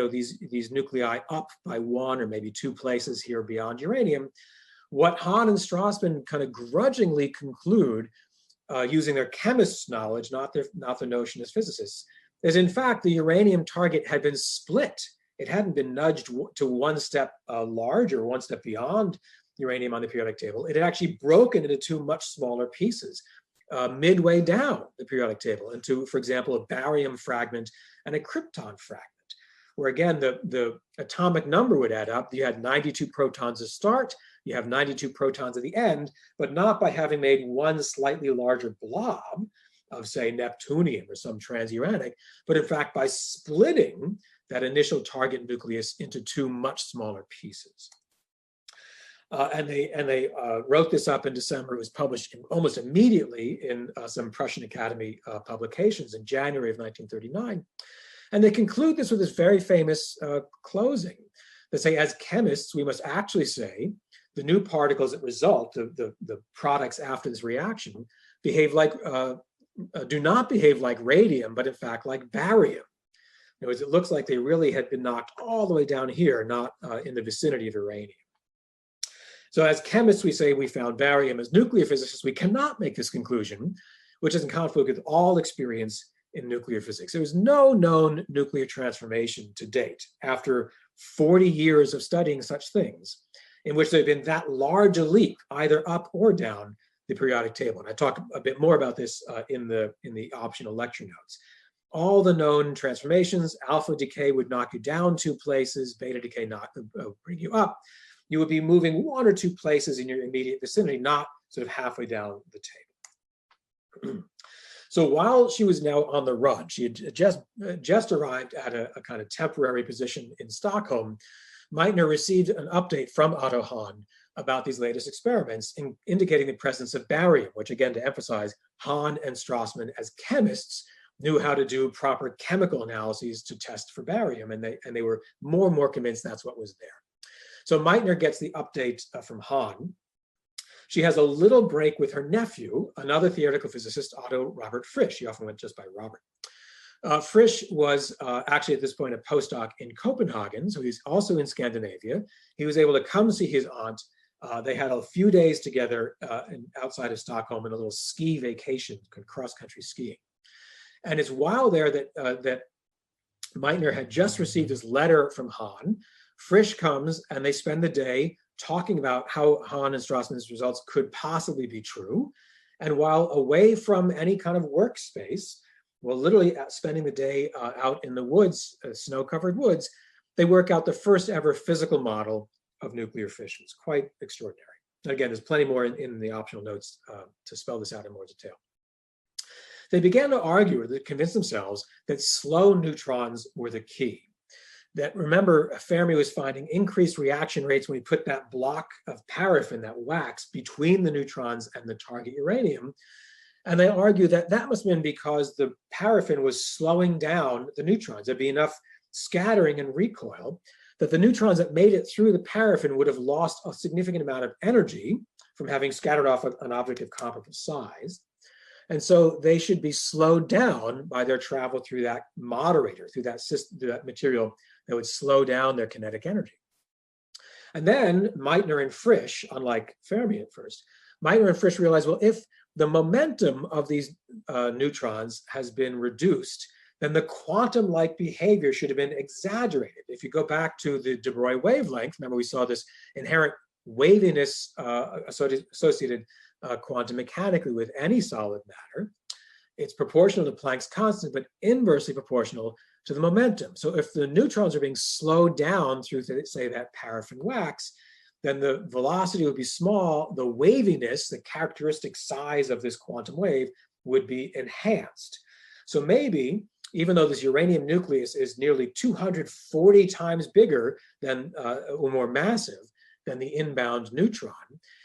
these nuclei up by one or maybe two places here beyond uranium. What Hahn and Strassmann kind of grudgingly conclude, using their chemists' knowledge, not the notion as physicists, is in fact the uranium target had been split. It hadn't been nudged to one step larger, one step beyond uranium on the periodic table. It had actually broken into two much smaller pieces. midway down the periodic table into, for example, a barium fragment and a krypton fragment, where again, the atomic number would add up. You had 92 protons to start, you have 92 protons at the end, but not by having made one slightly larger blob of, say, neptunium or some transuranic, but in fact by splitting that initial target nucleus into two much smaller pieces. And they wrote this up in December. It was published almost immediately in some Prussian Academy publications in January of 1939. And they conclude this with this very famous closing. They say, as chemists, we must actually say the new particles that result, the products after this reaction, behave like, do not behave like radium, but in fact like barium. In other words, it looks like they really had been knocked all the way down here, not in the vicinity of uranium. So as chemists, we say we found barium. As nuclear physicists, we cannot make this conclusion, which is in conflict with all experience in nuclear physics. There was no known nuclear transformation to date, after 40 years of studying such things, in which there had been that large a leap, either up or down the periodic table. And I talk a bit more about this in the optional lecture notes. All the known transformations, alpha decay would knock you down 2 places, beta decay bring you up. You would be moving 1 or 2 places in your immediate vicinity, not sort of halfway down the table. So while she was now on the run, she had just arrived at a kind of temporary position in Stockholm, Meitner received an update from Otto Hahn about these latest experiments, indicating the presence of barium, which again, to emphasize, Hahn and Strassmann as chemists knew how to do proper chemical analyses to test for barium, and they were more and more convinced that's what was there. So Meitner gets the update from Hahn. She has a little break with her nephew, another theoretical physicist, Otto Robert Frisch. He often went just by Robert. Frisch was actually at this point a postdoc in Copenhagen, so he's also in Scandinavia. He was able to come see his aunt. They had a few days together outside of Stockholm in a little ski vacation, cross-country skiing. And it's while there that Meitner had just received this letter from Hahn. Frisch comes and they spend the day talking about how Hahn and Strassmann's results could possibly be true. And while away from any kind of workspace, well, literally spending the day out in the woods, snow-covered woods, they work out the first ever physical model of nuclear fission. It's quite extraordinary. And again, there's plenty more in the optional notes to spell this out in more detail. They began to argue, or to convince themselves, that slow neutrons were the key. That, remember, Fermi was finding increased reaction rates when we put that block of paraffin, that wax, between the neutrons and the target uranium. And they argue that that must have been because the paraffin was slowing down the neutrons. There'd be enough scattering and recoil that the neutrons that made it through the paraffin would have lost a significant amount of energy from having scattered off an object of comparable size. And so they should be slowed down by their travel through that moderator, through that system, through that material that would slow down their kinetic energy. And then Meitner and Frisch, unlike Fermi at first, Meitner and Frisch realized, well, if the momentum of these neutrons has been reduced, then the quantum-like behavior should have been exaggerated. If you go back to the de Broglie wavelength, remember we saw this inherent waviness associated quantum mechanically with any solid matter. It's proportional to Planck's constant, but inversely proportional to the momentum. So if the neutrons are being slowed down through, say, that paraffin wax, then the velocity would be small, the waviness, the characteristic size of this quantum wave, would be enhanced. So maybe, even though this uranium nucleus is nearly 240 times bigger than, or more massive than the inbound neutron,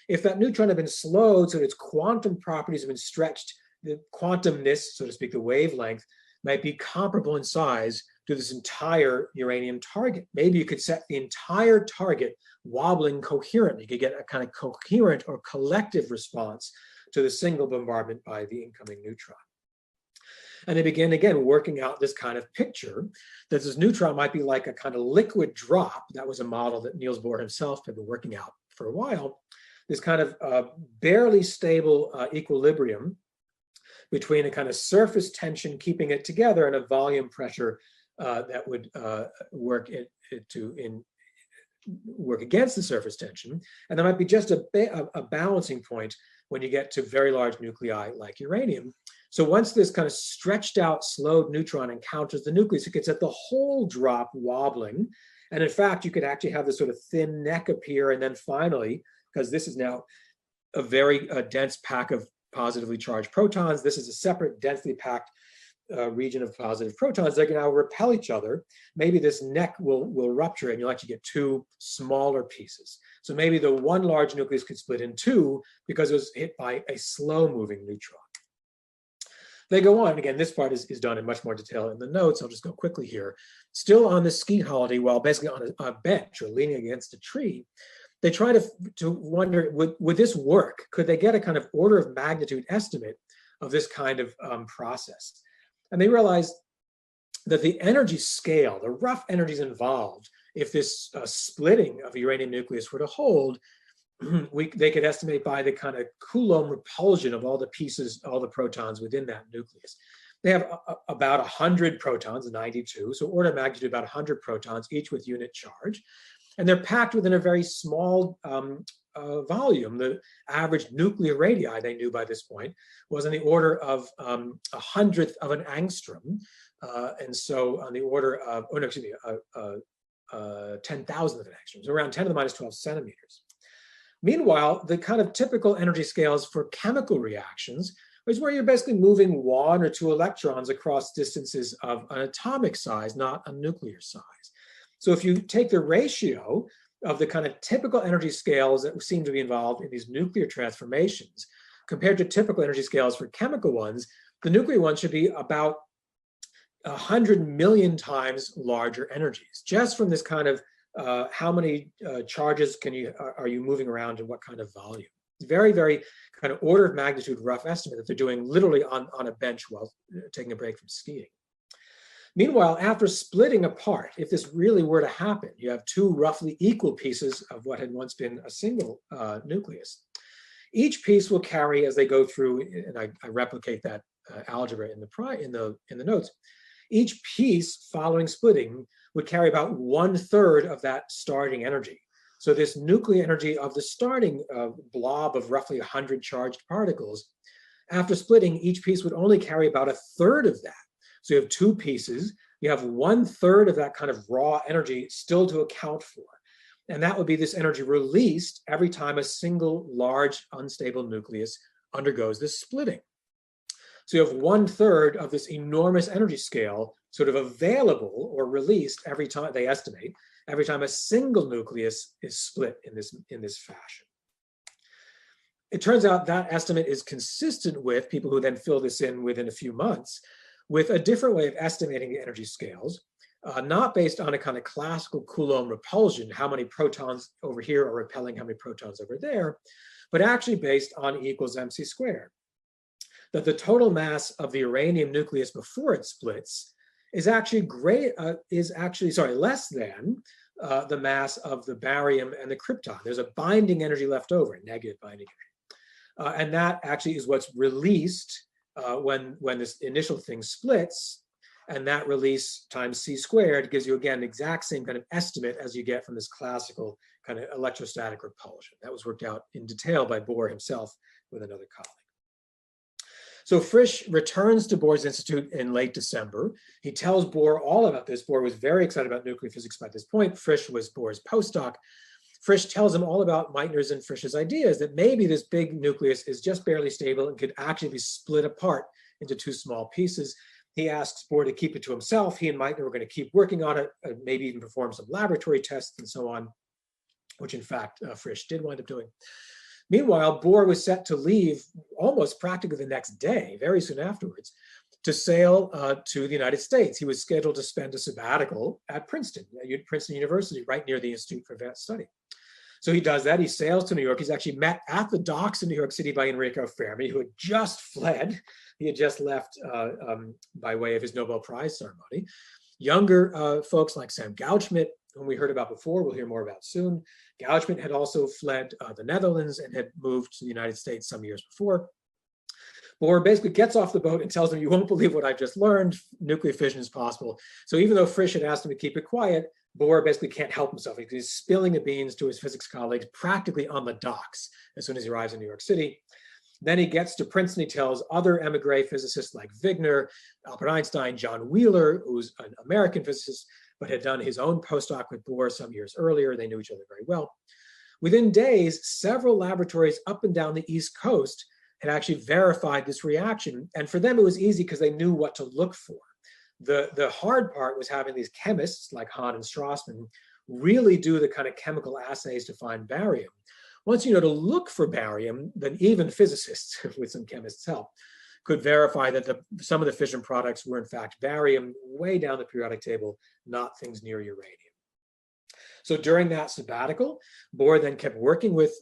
if that neutron had been slowed so that its quantum properties have been stretched, the quantumness, so to speak, the wavelength, might be comparable in size to this entire uranium target. Maybe you could set the entire target wobbling coherently. You could get a kind of coherent or collective response to the single bombardment by the incoming neutron. And they begin, again, working out this kind of picture that this neutron might be like a kind of liquid drop. That was a model that Niels Bohr himself had been working out for a while. This kind of barely stable equilibrium between a kind of surface tension keeping it together and a volume pressure that would work against the surface tension. And there might be just a balancing point when you get to very large nuclei like uranium. So once this kind of stretched out, slowed neutron encounters the nucleus, it gets at the whole drop wobbling. And in fact, you could actually have this sort of thin neck appear. And then finally, because this is now a very dense pack of positively charged protons, this is a separate densely packed region of positive protons, they can now repel each other. Maybe this neck will rupture and you'll actually get two smaller pieces. So maybe the one large nucleus could split in two because it was hit by a slow moving neutron. They go on, again, this part is done in much more detail in the notes. I'll just go quickly here. Still on the ski holiday, while basically on a bench or leaning against a tree, they try to wonder, would this work? Could they get a kind of order of magnitude estimate of this kind of process? And they realized that the energy scale, the rough energies involved, if this splitting of a uranium nucleus were to hold, they could estimate by the kind of Coulomb repulsion of all the pieces, all the protons within that nucleus. They have about 100 protons, 92, so order of magnitude about 100 protons, each with unit charge. And they're packed within a very small volume. The average nuclear radii, they knew by this point, was on the order of 100th of an angstrom. And so on the order of, 10,000th of an angstrom, so around 10 to the minus 12 centimeters. Meanwhile, the kind of typical energy scales for chemical reactions is where you're basically moving 1 or 2 electrons across distances of an atomic size, not a nuclear size. So if you take the ratio of the kind of typical energy scales that seem to be involved in these nuclear transformations compared to typical energy scales for chemical ones, the nuclear ones should be about 100 million times larger energies, just from this kind of how many charges are you moving around and what kind of volume. It's very, very kind of order of magnitude rough estimate that they're doing literally on a bench while taking a break from skiing. Meanwhile, after splitting apart, if this really were to happen, you have two roughly equal pieces of what had once been a single nucleus. Each piece will carry, as they go through, and I replicate that algebra in the notes, each piece following splitting would carry about 1/3 of that starting energy. So this nuclear energy of the starting blob of roughly 100 charged particles, after splitting, each piece would only carry about 1/3 of that. So you have two pieces, you have 1/3 of that kind of raw energy still to account for. And that would be this energy released every time a single large unstable nucleus undergoes this splitting. So you have 1/3 of this enormous energy scale sort of available or released every time, they estimate, every time a single nucleus is split in this fashion. It turns out that estimate is consistent with people who then fill this in within a few months with a different way of estimating the energy scales, not based on a kind of classical Coulomb repulsion, how many protons over here are repelling how many protons over there, but actually based on E equals mc squared. That the total mass of the uranium nucleus before it splits is actually less than the mass of the barium and the krypton. There's a binding energy left over, a negative binding energy. And that actually is what's released when this initial thing splits, and that release times c squared gives you, again, the exact same kind of estimate as you get from this classical kind of electrostatic repulsion. That was worked out in detail by Bohr himself with another colleague. So Frisch returns to Bohr's Institute in late December. He tells Bohr all about this. Bohr was very excited about nuclear physics by this point. Frisch was Bohr's postdoc. Frisch tells him all about Meitner's and Frisch's ideas that maybe this big nucleus is just barely stable and could actually be split apart into two small pieces. He asks Bohr to keep it to himself. He and Meitner were going to keep working on it, maybe even perform some laboratory tests and so on, which in fact Frisch did wind up doing. Meanwhile, Bohr was set to leave almost practically the next day, very soon afterwards, to sail to the United States. He was scheduled to spend a sabbatical at Princeton University, right near the Institute for Advanced Study. So he does that. He sails to New York. He's actually met at the docks in New York City by Enrico Fermi, who had just fled. He had just left by way of his Nobel Prize ceremony. Younger folks like Sam Gouchmit, whom we heard about before, we'll hear more about soon. Gouchmit had also fled the Netherlands and had moved to the United States some years before. Bohr basically gets off the boat and tells them, you won't believe what I've just learned, nuclear fission is possible. So even though Frisch had asked him to keep it quiet, Bohr basically can't help himself. He's spilling the beans to his physics colleagues practically on the docks as soon as he arrives in New York City. Then he gets to Princeton. He tells other emigre physicists like Wigner, Albert Einstein, John Wheeler, who's an American physicist, but had done his own postdoc with Bohr some years earlier. They knew each other very well. Within days, several laboratories up and down the East Coast had actually verified this reaction. And for them, it was easy because they knew what to look for. The hard part was having these chemists like Hahn and Strassmann really do the kind of chemical assays to find barium. Once you know to look for barium, then even physicists, with some chemists' help, could verify that some of the fission products were in fact barium way down the periodic table, not things near uranium. So during that sabbatical, Bohr then kept working with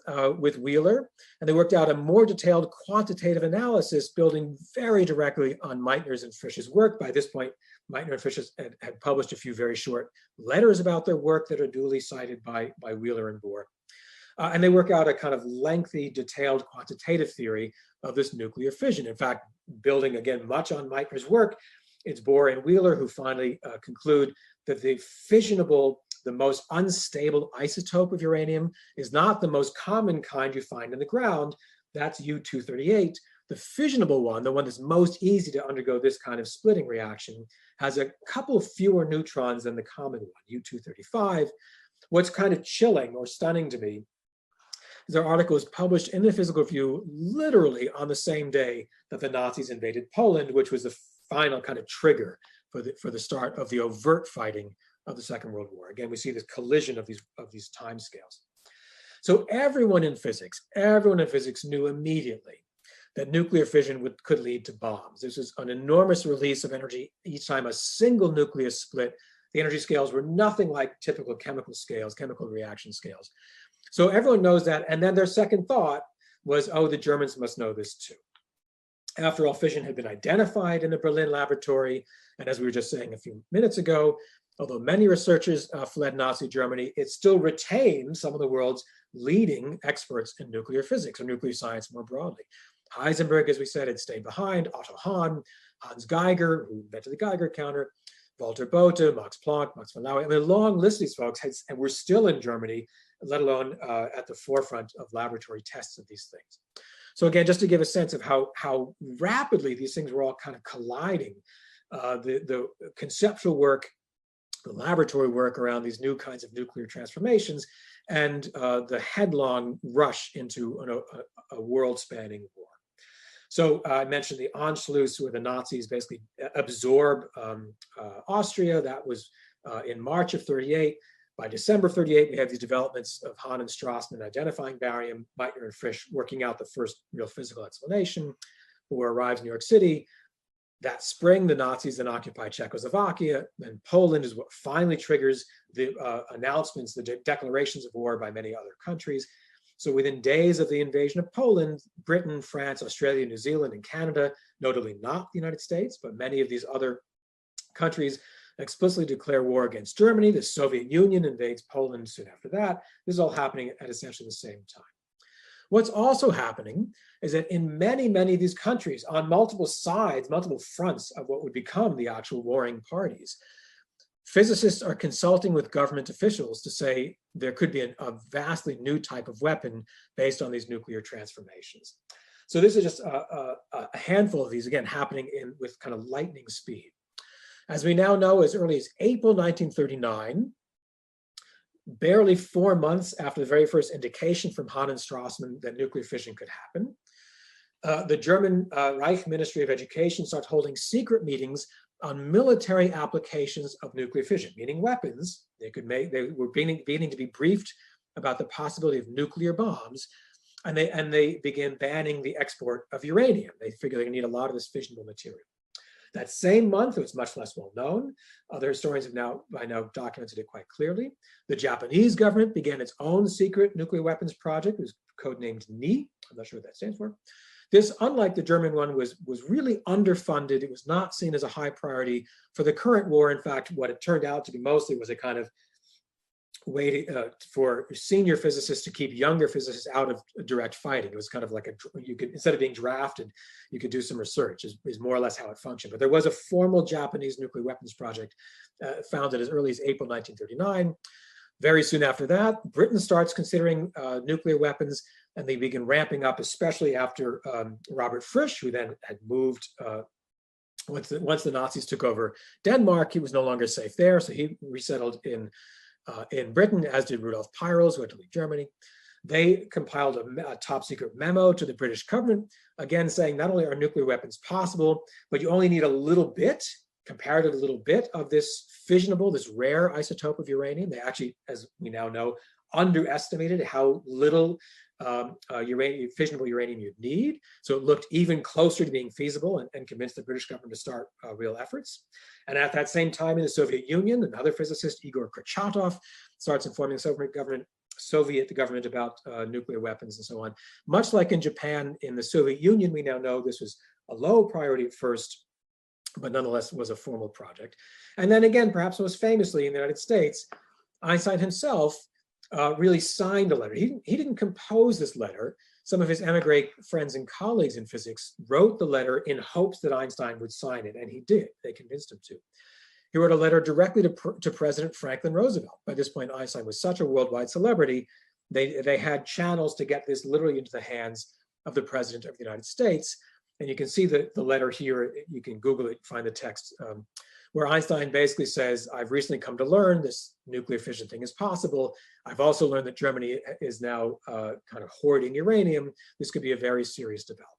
Wheeler, and they worked out a more detailed quantitative analysis building very directly on Meitner's and Frisch's work. By this point, Meitner and Frisch had published a few very short letters about their work that are duly cited by Wheeler and Bohr. And they work out a kind of lengthy, detailed quantitative theory of this nuclear fission. In fact, building again much on Meitner's work, it's Bohr and Wheeler who finally conclude that the fissionable, the most unstable isotope of uranium is not the most common kind you find in the ground. That's U-238. The fissionable one, the one that's most easy to undergo this kind of splitting reaction, has a couple fewer neutrons than the common one, U-235. What's kind of chilling or stunning to me is their article was published in the Physical Review literally on the same day that the Nazis invaded Poland, which was the final kind of trigger for the start of the overt fighting of the Second World War. Again, we see this collision of these time scales. So everyone in physics knew immediately that nuclear fission could lead to bombs. This was an enormous release of energy each time a single nucleus split. The energy scales were nothing like typical chemical scales, chemical reaction scales. So everyone knows that, and then their second thought was, oh, the Germans must know this too. After all, fission had been identified in a Berlin laboratory, and as we were just saying a few minutes ago, although many researchers fled Nazi Germany, it still retained some of the world's leading experts in nuclear physics or nuclear science more broadly. Heisenberg, as we said, had stayed behind, Otto Hahn, Hans Geiger, who invented the Geiger counter, Walter Bothe, Max Planck, Max von Laue. I mean, a long list of these folks and were still in Germany, let alone at the forefront of laboratory tests of these things. So again, just to give a sense of how rapidly these things were all kind of colliding, the conceptual work, the laboratory work around these new kinds of nuclear transformations, and the headlong rush into a world-spanning war. So I mentioned the Anschluss, where the Nazis basically absorb Austria. That was in March of 38. By December 38, we have these developments of Hahn and Strassmann identifying barium, Meitner and Frisch working out the first real physical explanation. Bohr arrives in New York City. That spring, the Nazis then occupy Czechoslovakia. Then Poland is what finally triggers the announcements, the declarations of war by many other countries. So within days of the invasion of Poland, Britain, France, Australia, New Zealand, and Canada, notably not the United States, but many of these other countries explicitly declare war against Germany. The Soviet Union invades Poland soon after that. This is all happening at essentially the same time. What's also happening is that in many, many of these countries, on multiple sides, multiple fronts of what would become the actual warring parties, physicists are consulting with government officials to say there could be a vastly new type of weapon based on these nuclear transformations. So this is just a handful of these, again, happening with kind of lightning speed. As we now know, as early as April 1939, barely 4 months after the very first indication from Hahn and Strassmann that nuclear fission could happen, the German Reich Ministry of Education started holding secret meetings on military applications of nuclear fission, meaning weapons. They were beginning to be briefed about the possibility of nuclear bombs, and they began banning the export of uranium. They figured they need a lot of this fissionable material. That same month, it was much less well known. Other historians have by now documented it quite clearly. The Japanese government began its own secret nuclear weapons project. It was codenamed NI. I'm not sure what that stands for. This, unlike the German one, was really underfunded. It was not seen as a high priority for the current war. In fact, what it turned out to be mostly was a kind of way for senior physicists to keep younger physicists out of direct fighting. It was kind of like you could, instead of being drafted, you could do some research, is more or less how it functioned. But there was a formal Japanese nuclear weapons project founded as early as April 1939. Very soon after that, Britain starts considering nuclear weapons. and they began ramping up, especially after Robert Frisch, who then had moved, once the Nazis took over Denmark, he was no longer safe there, so he resettled in Britain, as did Rudolf Peierls, who had to leave Germany. They compiled a top secret memo to the British government, again saying not only are nuclear weapons possible, but you only need a little bit, comparatively little bit of this fissionable, this rare isotope of uranium. They actually, as we now know, underestimated how little fissionable uranium you'd need. So it looked even closer to being feasible and convinced the British government to start real efforts. And at that same time in the Soviet Union, another physicist, Igor Kurchatov, starts informing the Soviet government about nuclear weapons and so on. Much like in Japan, in the Soviet Union, we now know this was a low priority at first, but nonetheless was a formal project. And then again, perhaps most famously in the United States, Einstein himself really signed a letter. He didn't compose this letter. Some of his emigre friends and colleagues in physics wrote the letter in hopes that Einstein would sign it, and he did. They convinced him to. He wrote a letter directly to President Franklin Roosevelt. By this point, Einstein was such a worldwide celebrity, they had channels to get this literally into the hands of the President of the United States. And you can see the letter here. You can Google it, find the text, where Einstein basically says, I've recently come to learn this nuclear fission thing is possible. I've also learned that Germany is now kind of hoarding uranium. This could be a very serious development.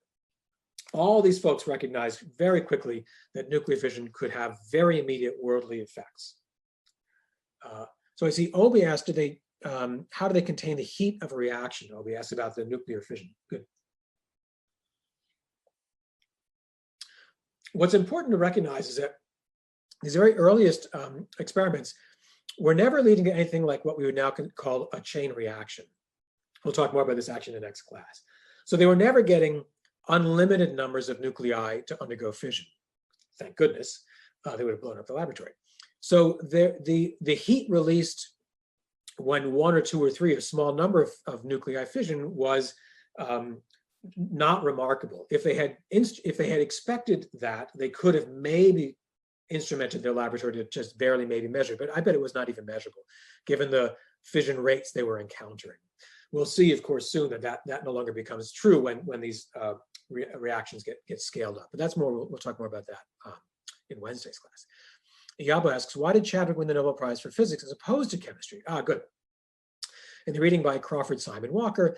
All these folks recognized very quickly that nuclear fission could have very immediate worldly effects. So I see Obi asked, how do they contain the heat of a reaction? Obi asked about the nuclear fission. Good. What's important to recognize is that these very earliest experiments were never leading to anything like what we would now call a chain reaction. We'll talk more about this actually in the next class. So they were never getting unlimited numbers of nuclei to undergo fission. Thank goodness, they would have blown up the laboratory. So the heat released when one or two or three, a small number of nuclei fission was not remarkable. If they had expected that, they could have maybe instrumented their laboratory to just barely maybe measure, but I bet it was not even measurable, given the fission rates they were encountering. We'll see, of course, soon that no longer becomes true when these reactions get scaled up. But that's more, we'll talk more about that in Wednesday's class. Yabo asks, why did Chadwick win the Nobel Prize for Physics as opposed to chemistry? Good. In the reading by Crawford Simon Walker,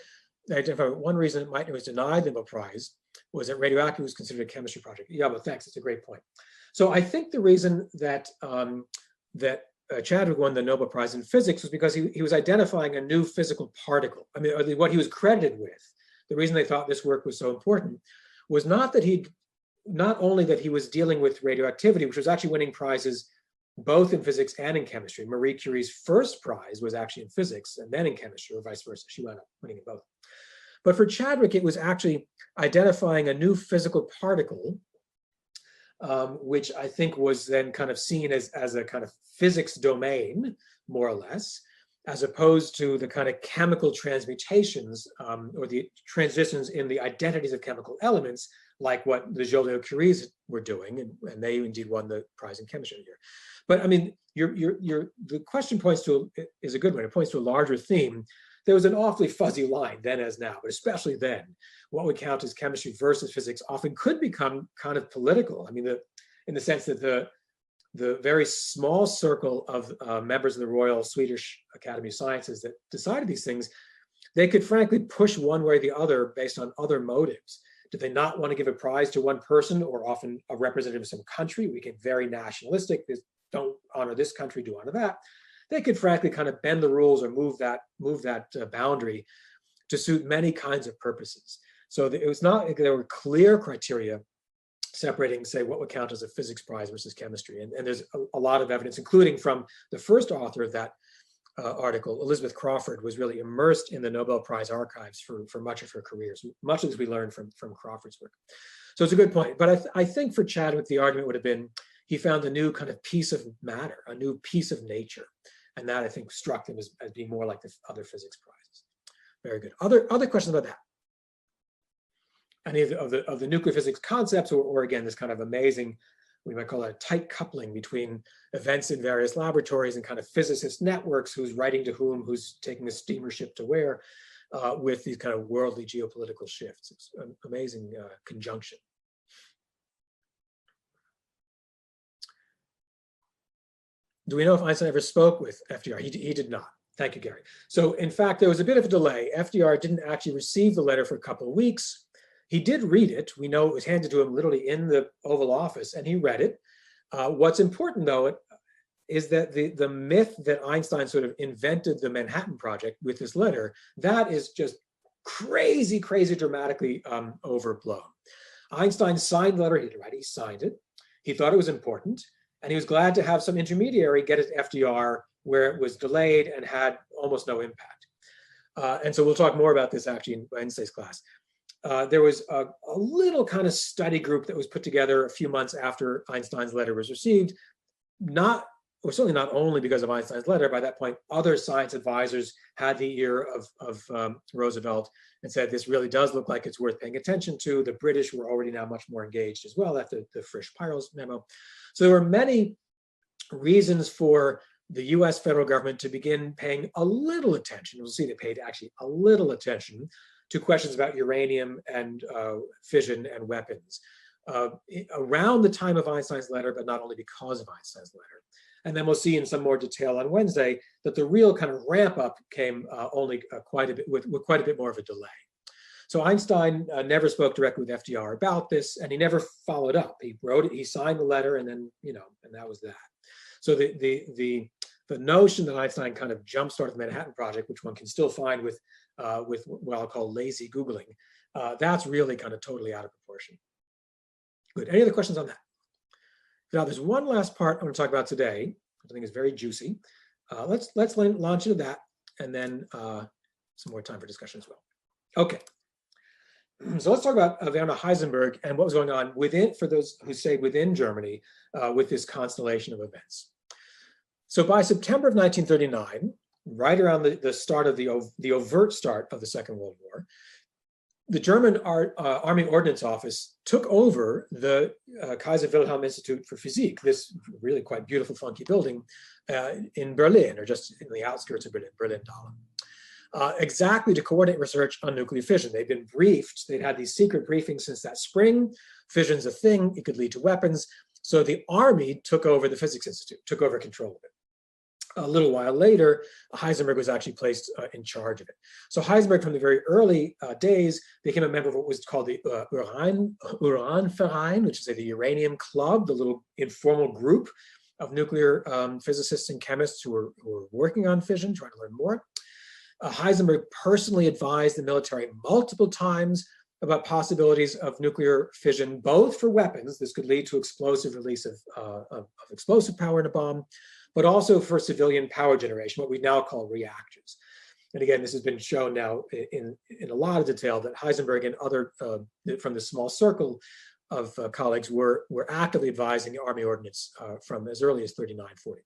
they identified one reason it was denied the Nobel Prize was that radioactivity was considered a chemistry project. Yabo, thanks, it's a great point. So I think the reason that Chadwick won the Nobel Prize in Physics was because he was identifying a new physical particle. I mean, what he was credited with, the reason they thought this work was so important was not only that he was dealing with radioactivity, which was actually winning prizes both in physics and in chemistry. Marie Curie's first prize was actually in physics and then in chemistry, or vice versa. She wound up winning it both. But for Chadwick, it was actually identifying a new physical particle, which I think was then kind of seen as a kind of physics domain, more or less, as opposed to the kind of chemical transmutations or the transitions in the identities of chemical elements, like what the Joliot-Curies were doing, and they indeed won the prize in chemistry here. But I mean, the question is a good one. It points to a larger theme. There was an awfully fuzzy line then as now, but especially then, what we count as chemistry versus physics often could become kind of political. I mean, in the sense that the very small circle of members of the Royal Swedish Academy of Sciences that decided these things, they could frankly push one way or the other based on other motives. Did they not want to give a prize to one person or often a representative of some country? We get very nationalistic. Don't honor this country, do honor that. They could frankly kind of bend the rules or move that boundary to suit many kinds of purposes. So it was not like there were clear criteria separating, say, what would count as a physics prize versus chemistry. And there's a lot of evidence, including from the first author of that article, Elizabeth Crawford, was really immersed in the Nobel Prize archives for much of her career. So much of this we learned from Crawford's work. So it's a good point. But I think for Chadwick, the argument would have been he found a new kind of piece of matter, a new piece of nature. And that, I think, struck him as being more like the other physics prizes. Very good. Other questions about that? Any of the nuclear physics concepts, or again, this kind of amazing, we might call it a tight coupling between events in various laboratories and kind of physicist networks, who's writing to whom, who's taking a steamer ship to where. with these kind of worldly geopolitical shifts. It's an amazing conjunction. Do we know if Einstein ever spoke with FDR? He did not. Thank you, Gary. So in fact, there was a bit of a delay. FDR didn't actually receive the letter for a couple of weeks. He did read it. We know it was handed to him literally in the Oval Office, and he read it. What's important, though, is that the myth that Einstein sort of invented the Manhattan Project with this letter, that is just crazy, crazy dramatically overblown. Einstein signed the letter. He signed it. He thought it was important, and he was glad to have some intermediary get it to FDR where it was delayed and had almost no impact. And so we'll talk more about this actually in Wednesday's class. There was a little kind of study group that was put together a few months after Einstein's letter was received, certainly not only because of Einstein's letter. By that point, other science advisors had the ear of Roosevelt and said, this really does look like it's worth paying attention to. The British were already now much more engaged as well after the Frisch-Peierls memo. So there were many reasons for the US federal government to begin paying a little attention. We'll see they paid actually a little attention to questions about uranium and fission and weapons around the time of Einstein's letter, but not only because of Einstein's letter. And then we'll see in some more detail on Wednesday that the real kind of ramp up came only quite a bit with quite a bit more of a delay. So Einstein never spoke directly with FDR about this, and he never followed up. He wrote it, he signed the letter, and then and that was that. So the notion that Einstein kind of jump-started the Manhattan Project, which one can still find with what I'll call lazy Googling, that's really kind of totally out of proportion. Good. Any other questions on that? Now, there's one last part I want to talk about today, which I think is very juicy. Let's launch into that, and then some more time for discussion as well. Okay. So let's talk about Werner Heisenberg and what was going on within, for those who stayed within Germany, with this constellation of events. So by September of 1939, right around the start of the overt start of the Second World War, the German Army Ordnance Office took over the Kaiser Wilhelm Institute for Physik, this really quite beautiful, funky building in Berlin, or just in the outskirts of Berlin, Berlin-Dahlem, exactly to coordinate research on nuclear fission. They'd been briefed. They'd had these secret briefings since that spring. Fission's a thing. It could lead to weapons. So the Army took over the Physics Institute, took over control of it. A little while later, Heisenberg was actually placed in charge of it. So Heisenberg, from the very early days, became a member of what was called the Uranverein, which is the Uranium Club, the little informal group of nuclear physicists and chemists who were working on fission, trying to learn more. Heisenberg personally advised the military multiple times about possibilities of nuclear fission, both for weapons. This could lead to explosive release of explosive power in a bomb, but also for civilian power generation, what we now call reactors. And again, this has been shown now in a lot of detail that Heisenberg and other from the small circle of colleagues were actively advising the Army Ordnance from as early as 39-40.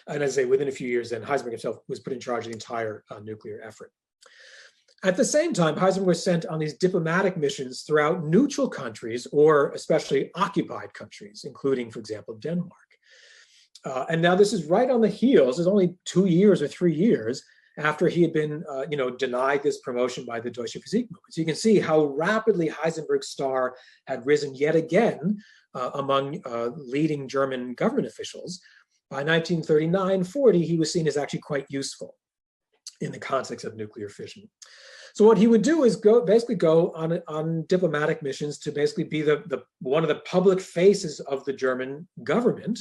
And as I say, within a few years, then Heisenberg himself was put in charge of the entire nuclear effort. At the same time, Heisenberg was sent on these diplomatic missions throughout neutral countries, or especially occupied countries, including, for example, Denmark. And now this is right on the heels, it's only 2 years or 3 years after he had been denied this promotion by the Deutsche Physik movement. So you can see how rapidly Heisenberg's star had risen yet again among leading German government officials. By 1939-40, he was seen as actually quite useful in the context of nuclear fission. So what he would do is basically go on diplomatic missions to basically be one of the public faces of the German government,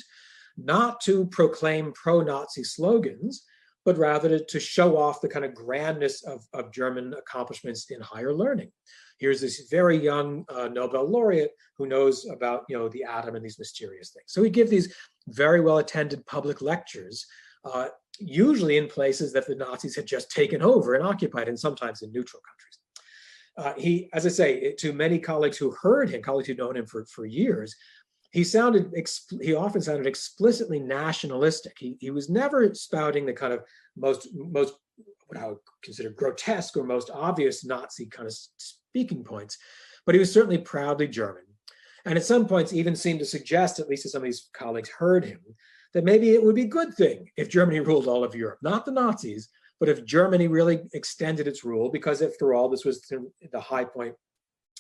not to proclaim pro-Nazi slogans, but rather to show off the kind of grandness of German accomplishments in higher learning. Here's this very young Nobel laureate who knows about the atom and these mysterious things. So he'd give these very well-attended public lectures, usually in places that the Nazis had just taken over and occupied, and sometimes in neutral countries. He, as I say, to many colleagues who heard him, colleagues who'd known him for years, he often sounded explicitly nationalistic. He was never spouting the kind of most what I would consider grotesque or most obvious Nazi kind of speaking points, but he was certainly proudly German. And at some points even seemed to suggest, at least as some of these colleagues heard him, that maybe it would be a good thing if Germany ruled all of Europe, not the Nazis, but if Germany really extended its rule, because after all, this was the high point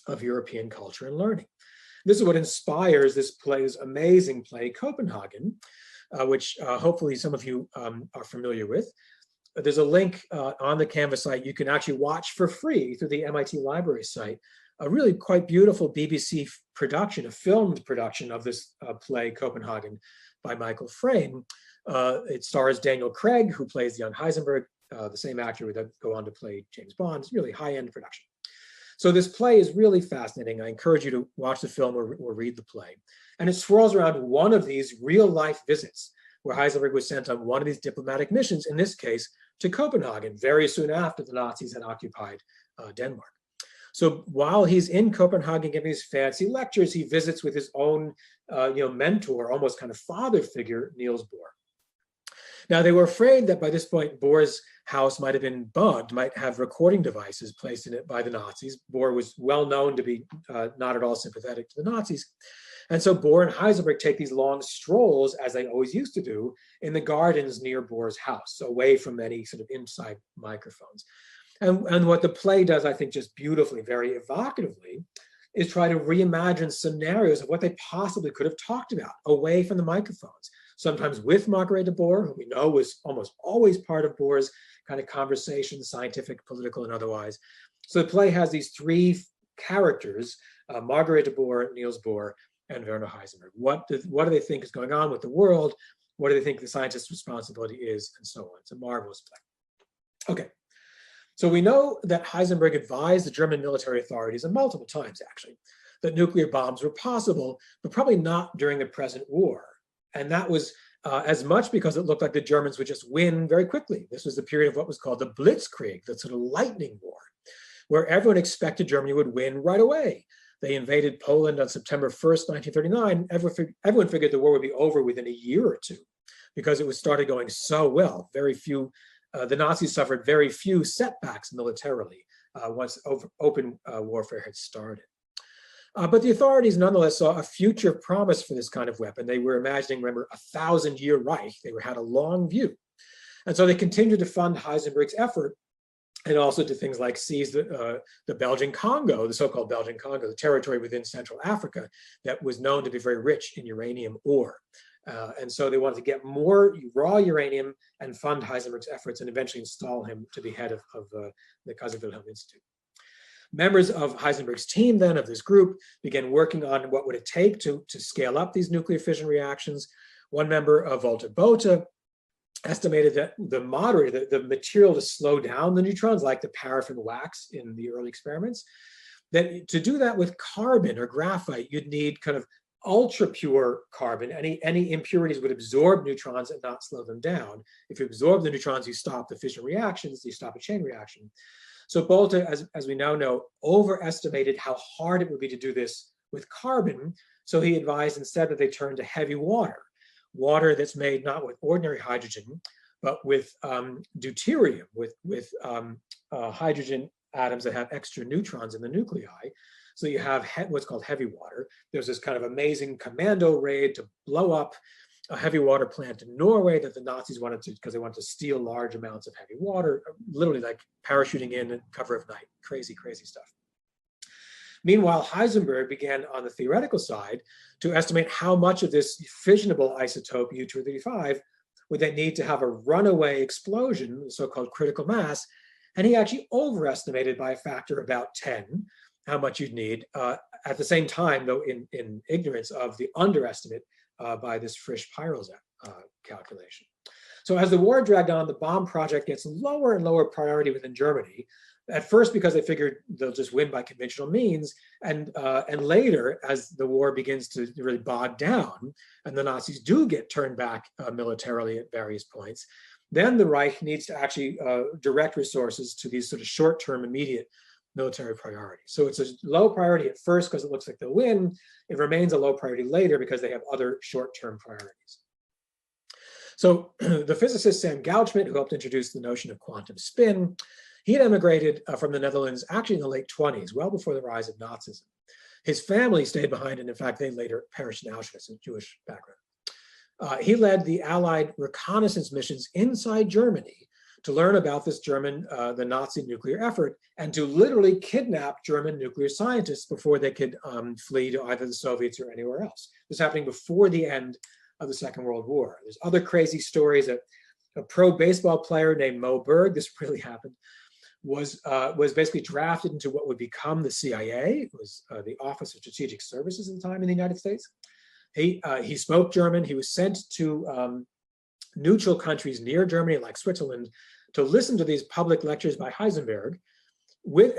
of European culture and learning. This is what inspires this amazing play, Copenhagen, which hopefully some of you are familiar with. There's a link on the Canvas site. You can actually watch for free through the MIT Library site, a really quite beautiful BBC production, a filmed production of this play, Copenhagen, by Michael Frayn. It stars Daniel Craig, who plays the young Heisenberg, the same actor who would go on to play James Bond. It's really high-end production. So this play is really fascinating. I encourage you to watch the film or read the play. And it swirls around one of these real-life visits where Heisenberg was sent on one of these diplomatic missions, in this case, to Copenhagen, very soon after the Nazis had occupied Denmark. So while he's in Copenhagen giving his fancy lectures, he visits with his own mentor, almost kind of father figure, Niels Bohr. Now, they were afraid that by this point, Bohr's house might have been bugged, might have recording devices placed in it by the Nazis. Bohr was well known to be not at all sympathetic to the Nazis. And so Bohr and Heisenberg take these long strolls, as they always used to do, in the gardens near Bohr's house, away from any sort of inside microphones. And what the play does, I think, just beautifully, very evocatively, is try to reimagine scenarios of what they possibly could have talked about away from the microphones. Sometimes with Margaret de Boer, who we know was almost always part of Bohr's kind of conversation, scientific, political, and otherwise. So the play has these three characters, Margaret de Boer, Niels Bohr, and Werner Heisenberg. What do they think is going on with the world? What do they think the scientist's responsibility is? And so on. It's a marvelous play. Okay. So we know that Heisenberg advised the German military authorities, and multiple times actually, that nuclear bombs were possible, but probably not during the present war. And that was as much because it looked like the Germans would just win very quickly. This was the period of what was called the Blitzkrieg, the sort of lightning war, where everyone expected Germany would win right away. They invaded Poland on September 1st, 1939. Everyone figured the war would be over within a year or two because it was started going so well. Very few, the Nazis suffered very few setbacks militarily once open warfare had started. But the authorities nonetheless saw a future promise for this kind of weapon. They were imagining, remember, a 1,000-year Reich. They had a long view. And so they continued to fund Heisenberg's effort, and also to things like seize the Belgian Congo, the so-called Belgian Congo, the territory within Central Africa that was known to be very rich in uranium ore. And so they wanted to get more raw uranium and fund Heisenberg's efforts and eventually install him to be head of the Kaiser Wilhelm Institute. Members of Heisenberg's team then, of this group, began working on what would it take to scale up these nuclear fission reactions. One member, Walter Botha, estimated that the material to slow down the neutrons, like the paraffin wax in the early experiments, that to do that with carbon or graphite, you'd need kind of ultra pure carbon. Any impurities would absorb neutrons and not slow them down. If you absorb the neutrons, you stop the fission reactions, you stop a chain reaction. So Botha, as we now know, overestimated how hard it would be to do this with carbon. So he advised instead that they turn to heavy water that's made not with ordinary hydrogen, but with deuterium, with hydrogen atoms that have extra neutrons in the nuclei. So you have what's called heavy water. There's this kind of amazing commando raid to blow up a heavy water plant in Norway that the Nazis wanted to, because they wanted to steal large amounts of heavy water, literally like parachuting in at cover of night. Crazy, crazy stuff. Meanwhile, Heisenberg began on the theoretical side to estimate how much of this fissionable isotope U-235 would they need to have a runaway explosion, the so-called critical mass, and he actually overestimated by a factor about 10 how much you'd need, at the same time, though, in ignorance of the underestimate by this Frisch-Peierls calculation. So as the war dragged on, the bomb project gets lower and lower priority within Germany, at first because they figured they'll just win by conventional means, and later as the war begins to really bog down, and the Nazis do get turned back militarily at various points, then the Reich needs to actually direct resources to these sort of short-term, immediate military priorities. So it's a low priority at first because it looks like they'll win. It remains a low priority later because they have other short-term priorities. So the physicist Sam Gauchmat, who helped introduce the notion of quantum spin, he had emigrated from the Netherlands actually in the late 20s, well before the rise of Nazism. His family stayed behind, and in fact, they later perished in Auschwitz, a Jewish background. He led the Allied reconnaissance missions inside Germany to learn about this German, the Nazi nuclear effort, and to literally kidnap German nuclear scientists before they could flee to either the Soviets or anywhere else. This was happening before the end of the Second World War. There's other crazy stories. A pro baseball player named Mo Berg, this really happened, was basically drafted into what would become the CIA. It was the Office of Strategic Services at the time in the United States. He spoke German. He was sent to neutral countries near Germany, like Switzerland, to listen to these public lectures by Heisenberg. With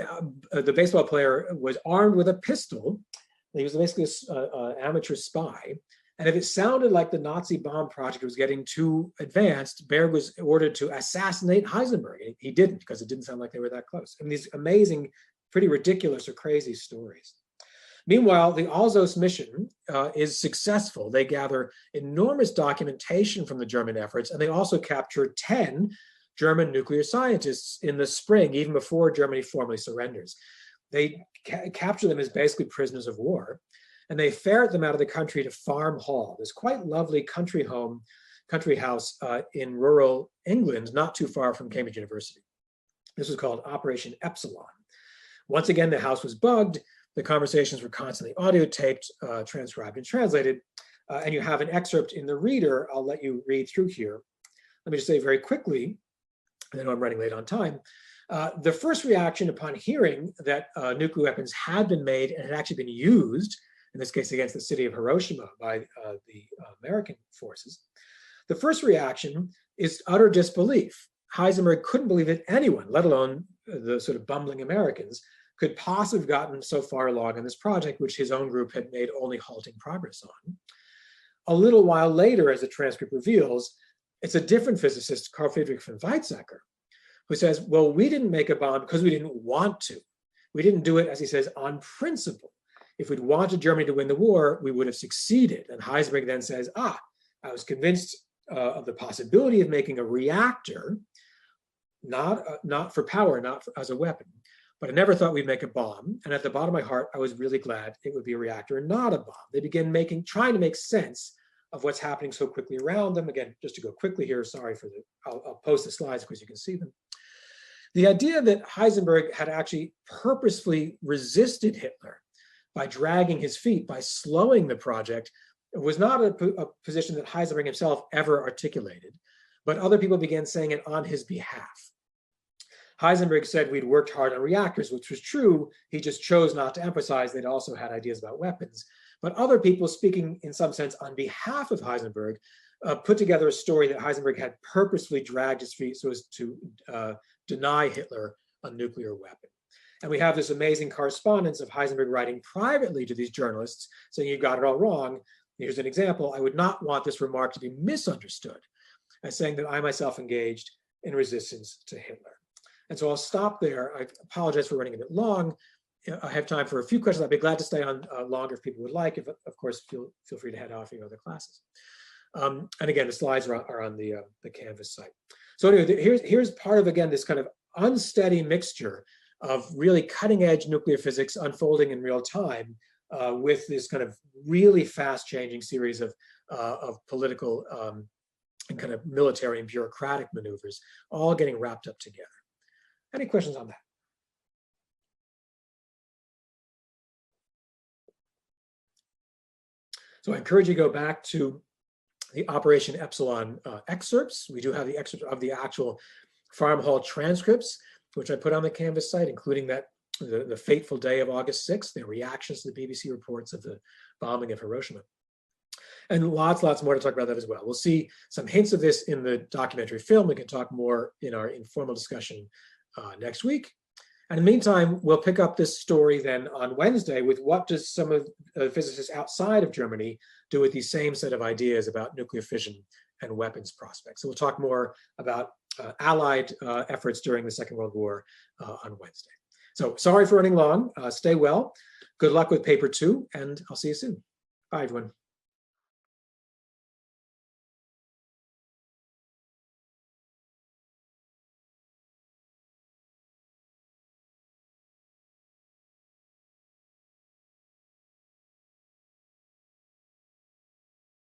the baseball player was armed with a pistol. He was basically an amateur spy. And if it sounded like the Nazi bomb project was getting too advanced, Berg was ordered to assassinate Heisenberg. He didn't, because it didn't sound like they were that close. I mean, these amazing, pretty ridiculous or crazy stories. Meanwhile, the Alsos mission is successful. They gather enormous documentation from the German efforts, and they also capture 10 German nuclear scientists in the spring, even before Germany formally surrenders. They capture them as basically prisoners of war, and they ferret them out of the country to Farm Hall, this quite lovely country house in rural England, not too far from Cambridge University. This was called Operation Epsilon. Once again, the house was bugged. The conversations were constantly audio taped, transcribed, and translated. And you have an excerpt in the reader. I'll let you read through here. Let me just say very quickly, I know I'm running late on time. The first reaction upon hearing that nuclear weapons had been made and had actually been used, in this case against the city of Hiroshima by the American forces, the first reaction is utter disbelief. Heisenberg couldn't believe that anyone, let alone the sort of bumbling Americans, could possibly have gotten so far along in this project, which his own group had made only halting progress on. A little while later, as the transcript reveals, it's a different physicist, Carl Friedrich von Weizsäcker, who says, well, we didn't make a bomb because we didn't want to. We didn't do it, as he says, on principle. If we'd wanted Germany to win the war, we would have succeeded. And Heisenberg then says, I was convinced of the possibility of making a reactor, not for power, not as a weapon, but I never thought we'd make a bomb. And at the bottom of my heart, I was really glad it would be a reactor and not a bomb. They begin trying to make sense of what's happening so quickly around them. Again, just to go quickly here, sorry for I'll post the slides because you can see them. The idea that Heisenberg had actually purposefully resisted Hitler by dragging his feet, by slowing the project, was not a position that Heisenberg himself ever articulated, but other people began saying it on his behalf. Heisenberg said we'd worked hard on reactors, which was true. He just chose not to emphasize they'd also had ideas about weapons. But other people, speaking in some sense on behalf of Heisenberg, put together a story that Heisenberg had purposefully dragged his feet so as to deny Hitler a nuclear weapon. And we have this amazing correspondence of Heisenberg writing privately to these journalists saying, you got it all wrong. Here's an example. I would not want this remark to be misunderstood as saying that I myself engaged in resistance to Hitler. And so I'll stop there. I apologize for running a bit long. I have time for a few questions. I'd be glad to stay on longer if people would like. If, of course, feel free to head off your other classes. And again, the slides are on the Canvas site. So anyway, here's part of, again, this kind of unsteady mixture of really cutting edge nuclear physics unfolding in real time with this kind of really fast changing series of political and kind of military and bureaucratic maneuvers, all getting wrapped up together. Any questions on that? So I encourage you to go back to the Operation Epsilon excerpts. We do have the excerpts of the actual Farm Hall transcripts, which I put on the Canvas site, including that the fateful day of August 6th, the reactions to the BBC reports of the bombing of Hiroshima. And lots more to talk about that as well. We'll see some hints of this in the documentary film. We can talk more in our informal discussion next week. And in the meantime, we'll pick up this story then on Wednesday with what does some of the physicists outside of Germany do with these same set of ideas about nuclear fission and weapons prospects. So we'll talk more about Allied efforts during the Second World War on Wednesday. So sorry for running long. Stay well. Good luck with paper 2, and I'll see you soon. Bye, everyone.